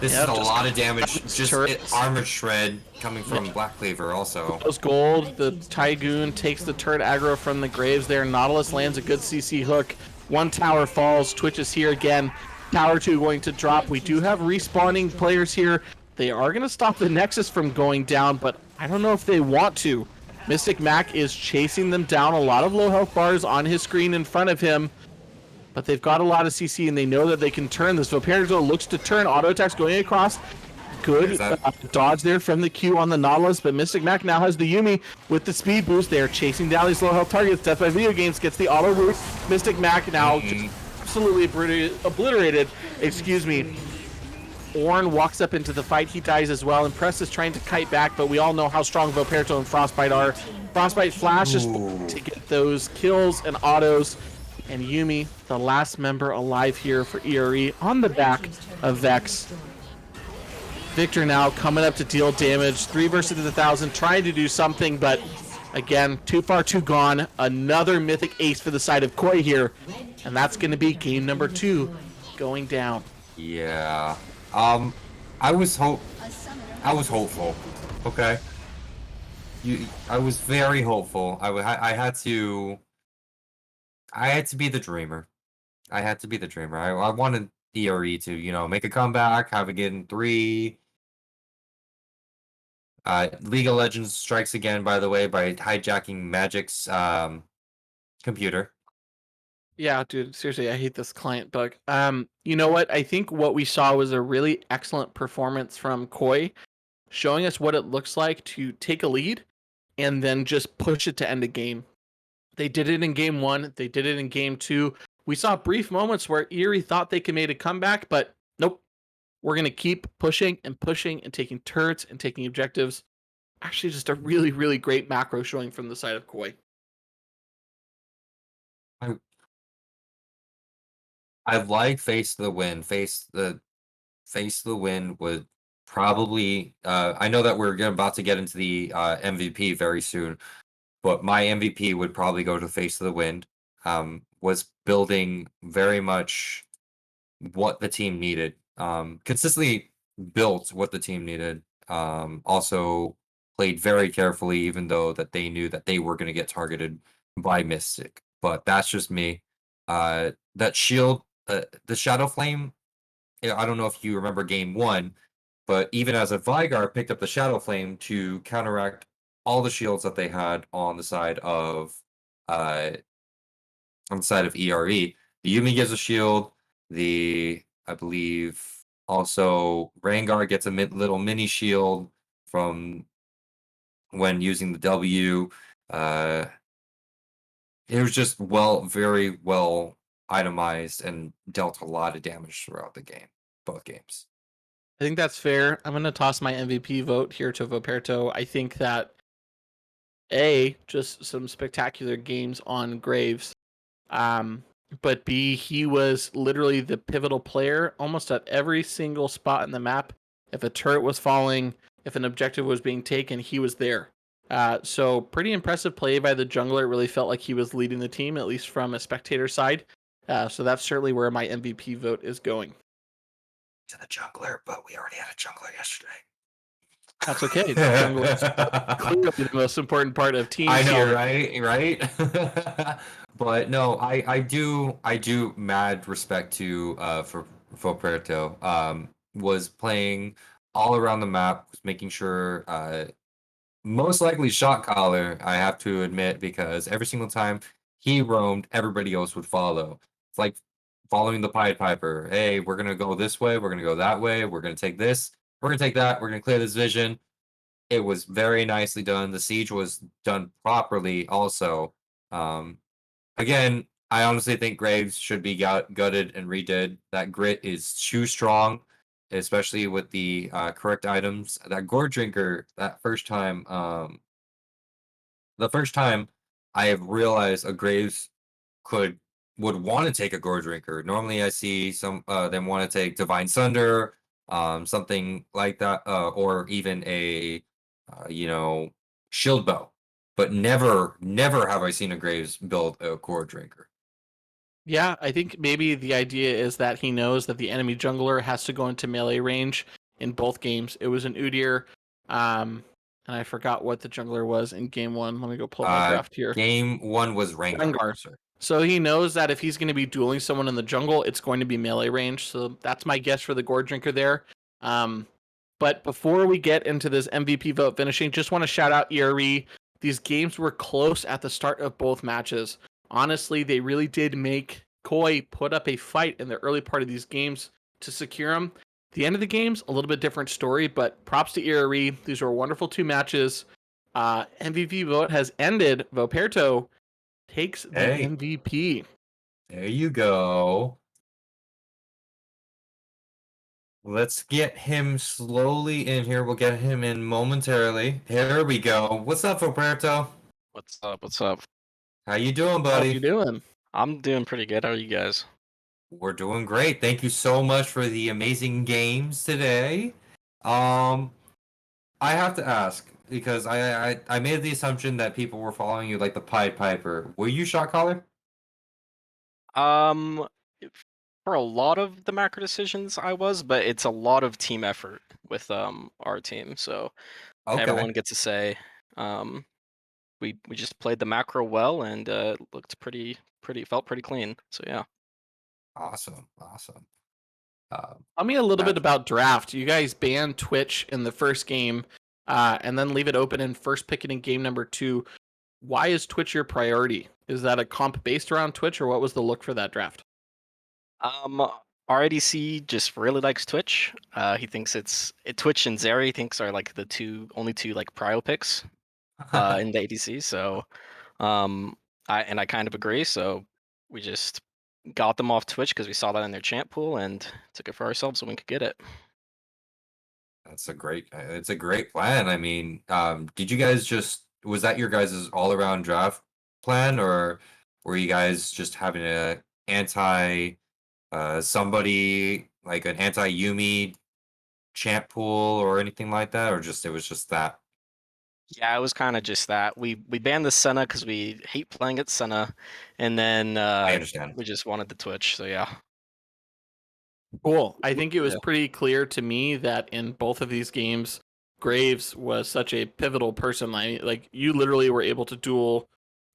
This is a lot of damage. Just armor shred coming from Black Cleaver also. Goes gold. The Tygoon takes the turret aggro from the graves there. Nautilus lands a good CC hook. 1 tower falls. Twitch is here again. Tower 2 going to drop. We do have respawning players here. They are going to stop the Nexus from going down, but I don't know if they want to. Mystic Mac is chasing them down. A lot of low health bars on his screen in front of him. But they've got a lot of CC, and they know that they can turn this. Voperto looks to turn. Auto attacks going across. Good dodge there from the Q on the Nautilus, but Mystic Mac now has the Yumi with the speed boost. They are chasing down these low health targets. Death by Video Games gets the auto root. Mystic Mac now just absolutely obliterated. Excuse me. Ornn walks up into the fight. He dies as well. Impress is trying to kite back, but we all know how strong Voperto and Frostbite are. Frostbite flashes to get those kills and autos. And Yumi, the last member alive here for ERE, on the back of Vex. Victor now coming up to deal damage. 3 versus 1000, trying to do something, but again, too far, too gone. Another Mythic Ace for the side of Koi here. And that's going to be game number 2 going down. Yeah. I was hopeful. Okay. I was very hopeful. I had to be the dreamer. I had to be the dreamer. I wanted ERE to, make a comeback, have it get in 3. League of Legends strikes again, by the way, by hijacking Magic's computer. Yeah, dude, seriously, I hate this client bug. You know what? I think what we saw was a really excellent performance from Koi, showing us what it looks like to take a lead and then just push it to end a game. They did it in game 1. They did it in game 2. We saw brief moments where ERE thought they could make a comeback, but nope. We're going to keep pushing and taking turrets and taking objectives. Actually, just a really, really great macro showing from the side of Koi. I like Face the Wind. Face the Wind would probably. I know that we're about to get into the MVP very soon, but my MVP would probably go to Face of the Wind. Was building very much what the team needed. Consistently built what the team needed. Also played very carefully, even though that they knew that they were going to get targeted by Mystic. But that's just me. That shield, the Shadow Flame. I don't know if you remember game 1, but even as a Vygar picked up the Shadow Flame to counteract all the shields that they had on the side of ERE. The Yumi gives a shield. I believe also Rengar gets a little mini shield from when using the W. It was just very well itemized and dealt a lot of damage throughout the game, both games. I think that's fair. I'm going to toss my MVP vote here to Voperto. I think that just some spectacular games on Graves. But B, he was literally the pivotal player almost at every single spot in the map. If a turret was falling, if an objective was being taken, he was there. So pretty impressive play by the jungler. It really felt like he was leading the team, at least from a spectator side. So that's certainly where my MVP vote is going. To the jungler, but we already had a jungler yesterday. That's okay. Jungler is clearly the most important part of teams I know, here. right? But no, I do mad respect to for Foperto. Was playing all around the map, was making sure most likely shot caller, I have to admit, because every single time he roamed, everybody else would follow. It's like following the Pied Piper. Hey, we're gonna go this way, we're gonna go that way, we're gonna take this, we're gonna take that, we're gonna clear this vision. It was very nicely done. The siege was done properly also. Um, Again, I honestly think Graves should be gutted and redid. That grit is too strong, especially with the correct items. That Gourd Drinker, that the first time I have realized a Graves could would want to take a Gore Drinker. Normally, I see some them want to take Divine Sunder, something like that, or even a Shield Bow. But never have I seen a Graves build a Gore Drinker. Yeah, I think maybe the idea is that he knows that the enemy jungler has to go into melee range in both games. It was an Udyr, and I forgot what the jungler was in game one. Let me go pull up my draft here. Game one was Rengar. Rengar. Sir. So he knows that if he's going to be dueling someone in the jungle, it's going to be melee range. So that's my guess for the Gourd Drinker there. But before we get into this MVP vote finishing, just want to shout out ERE. These games were close at the start of both matches. Honestly, they really did make Koi put up a fight in the early part of these games to secure them. The end of the game's a little bit different story, but props to ERE. These were wonderful 2 matches. MVP vote has ended. Voperto takes the Hey. MVP. There you go. Let's get him slowly in here. We'll get him in momentarily. Here we go. What's up, Roberto? What's up? What's up? How you doing, How buddy? you doing? I'm doing pretty good. How are you guys? We're doing great. Thank you so much for the amazing games today. I have to ask because I made the assumption that people were following you like the Pied Piper. Were you shot caller? Um, for a lot of the macro decisions, I was, but it's a lot of team effort with our team, so Okay. everyone gets a say. We just played the macro well and looked felt pretty clean. So yeah. Awesome. Tell me a little bit That's- about draft. You guys banned Twitch in the first game, and then leave it open in first pick it in game number 2. Why is Twitch your priority? Is that a comp based around Twitch, or what was the look for that draft? RADC just really likes Twitch. He thinks Twitch and Zeri he thinks are like the only two like prio picks in the ADC. So I kind of agree. So we just got them off Twitch because we saw that in their champ pool and took it for ourselves so we could get it. It's a great plan. I mean, did you guys was that your guys' all around draft plan, or were you guys just having a anti somebody like an anti Yumi champ pool or anything like that, or it was just that? Yeah, it was kind of just that. We banned the Senna because we hate playing at Senna, and then I understand. we just wanted the Twitch. So yeah. Cool. I think it was Yeah. pretty clear to me that in both of these games, Graves was such a pivotal person. Like you literally were able to duel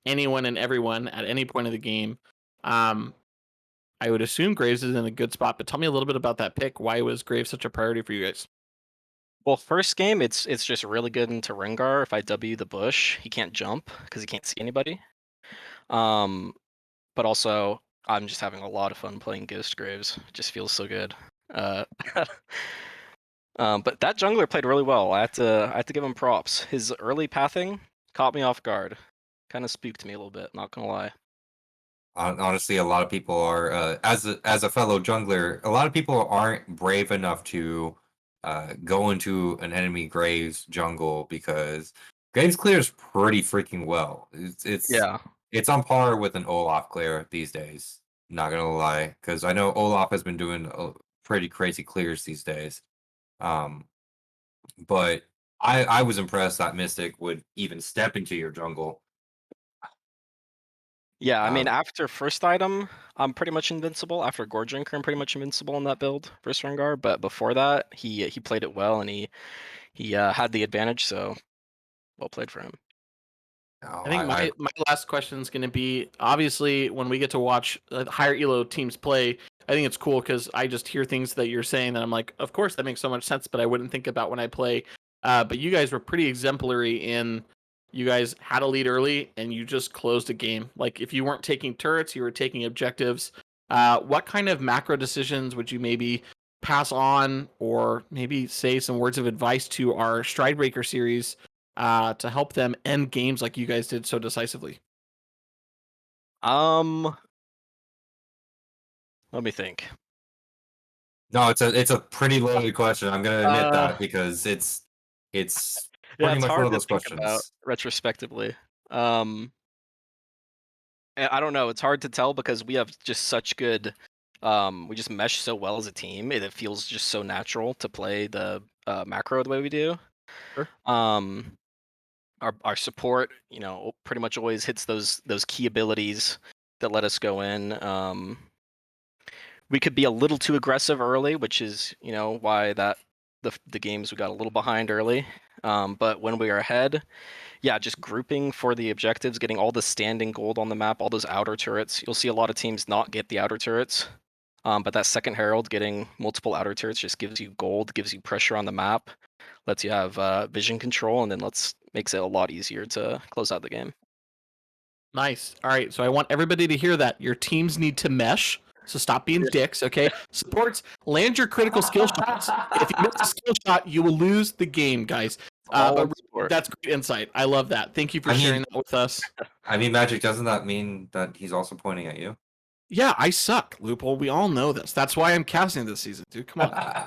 anyone and everyone at any point of the game. I would assume Graves is in a good spot, but tell me a little bit about that pick. Why was Graves such a priority for you guys? Well, first game, it's just really good into Rengar. If I W the bush, he can't jump because he can't see anybody. But also, I'm just having a lot of fun playing Ghost Graves. It just feels so good. But that jungler played really well. I have to give him props. His early pathing caught me off guard. Kind of spooked me a little bit. Not gonna lie. Honestly, a lot of people are as a fellow jungler, a lot of people aren't brave enough to go into an enemy Graves jungle because Graves clears pretty freaking well. Yeah. It's on par with an Olaf clear these days. Not gonna lie, because I know Olaf has been doing pretty crazy clears these days. But I was impressed that Mystic would even step into your jungle. Yeah, I mean, Um, after first item, I'm pretty much invincible. After Gore Drinker, I'm pretty much invincible in that build first Rengar. But before that, he played it well and he had the advantage. So well played for him. I think my last question is going to be, obviously when we get to watch higher elo teams play, I think it's cool because I just hear things that you're saying that I'm like, of course that makes so much sense, but I wouldn't think about when I play. But you guys were pretty exemplary in, you guys had a lead early and you just closed a game. Like if you weren't taking turrets, you were taking objectives. What kind of macro decisions would you maybe pass on, or maybe say some words of advice to our Stridebreaker series to help them end games like you guys did so decisively? Let me think. No, it's a pretty loaded question. I'm gonna admit Uh, that because it's yeah, pretty it's much one hard of to those think about questions. retrospectively. I don't know. It's hard to tell because we have just such good. We just mesh so well as a team. It feels just so natural to play the macro the way we do. Sure. Our support, pretty much always hits those key abilities that let us go in. We could be a little too aggressive early, which is why the games we got a little behind early. But when we are ahead, yeah, just grouping for the objectives, getting all the standing gold on the map, all those outer turrets. You'll see a lot of teams not get the outer turrets. But that second herald, getting multiple outer turrets, just gives you gold, gives you pressure on the map, lets you have vision control, and then makes it a lot easier to close out the game. Nice. All right. So I want everybody to hear that your teams need to mesh. So stop being dicks, okay? Supports, land your critical skill shots. If you miss a skill shot, you will lose the game, guys. All But in support. that's great insight. I love that. Thank you for I sharing mean, that with us. Magic, doesn't that mean that he's also pointing at you? Yeah, I suck, Lupul. We all know this. That's why I'm casting this season, dude. Come on.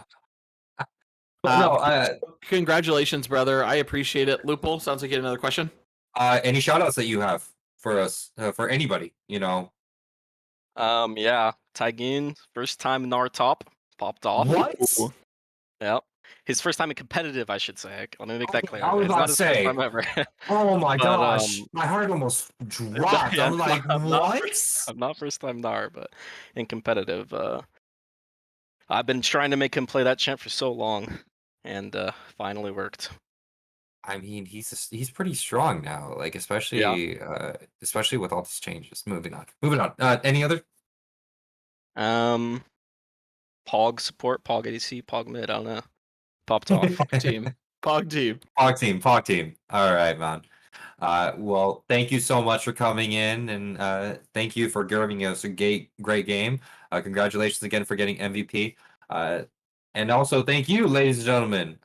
But no, Congratulations, brother. I appreciate it. Lupul, sounds like you had another question. any shout outs that you have for us, for anybody, Yeah, Tygoon, first time in our top, popped off. What? Ooh. Yep. His first time in competitive, I should say. Let me make that clear. I was It's about not to his first say, time ever. oh my But gosh, my heart almost dropped. yeah, I'm like, I'm not what? I'm not first time Nar, but in competitive, I've been trying to make him play that champ for so long, and finally worked. I mean, he's pretty strong now, like Yeah. especially with all these changes. Moving on. Any other? Um, Pog support, Pog ADC, Pog mid. I don't know. Popped off. Team. Pog team. Pog team. All right, man. Well, thank you so much for coming in, and thank you for giving us a great game. Congratulations again for getting MVP. And also thank you, ladies and gentlemen,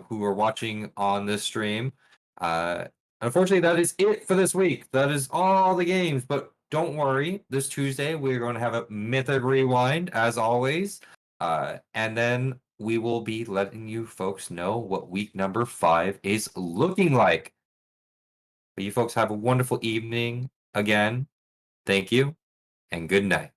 who are watching on this stream. Uh, Unfortunately, that is it for this week. That is all the games, but don't worry. This Tuesday, we're going to have a Mythic Rewind, as always. And then we will be letting you folks know what week number 5 is looking like. But you folks have a wonderful evening again. Thank you and good night.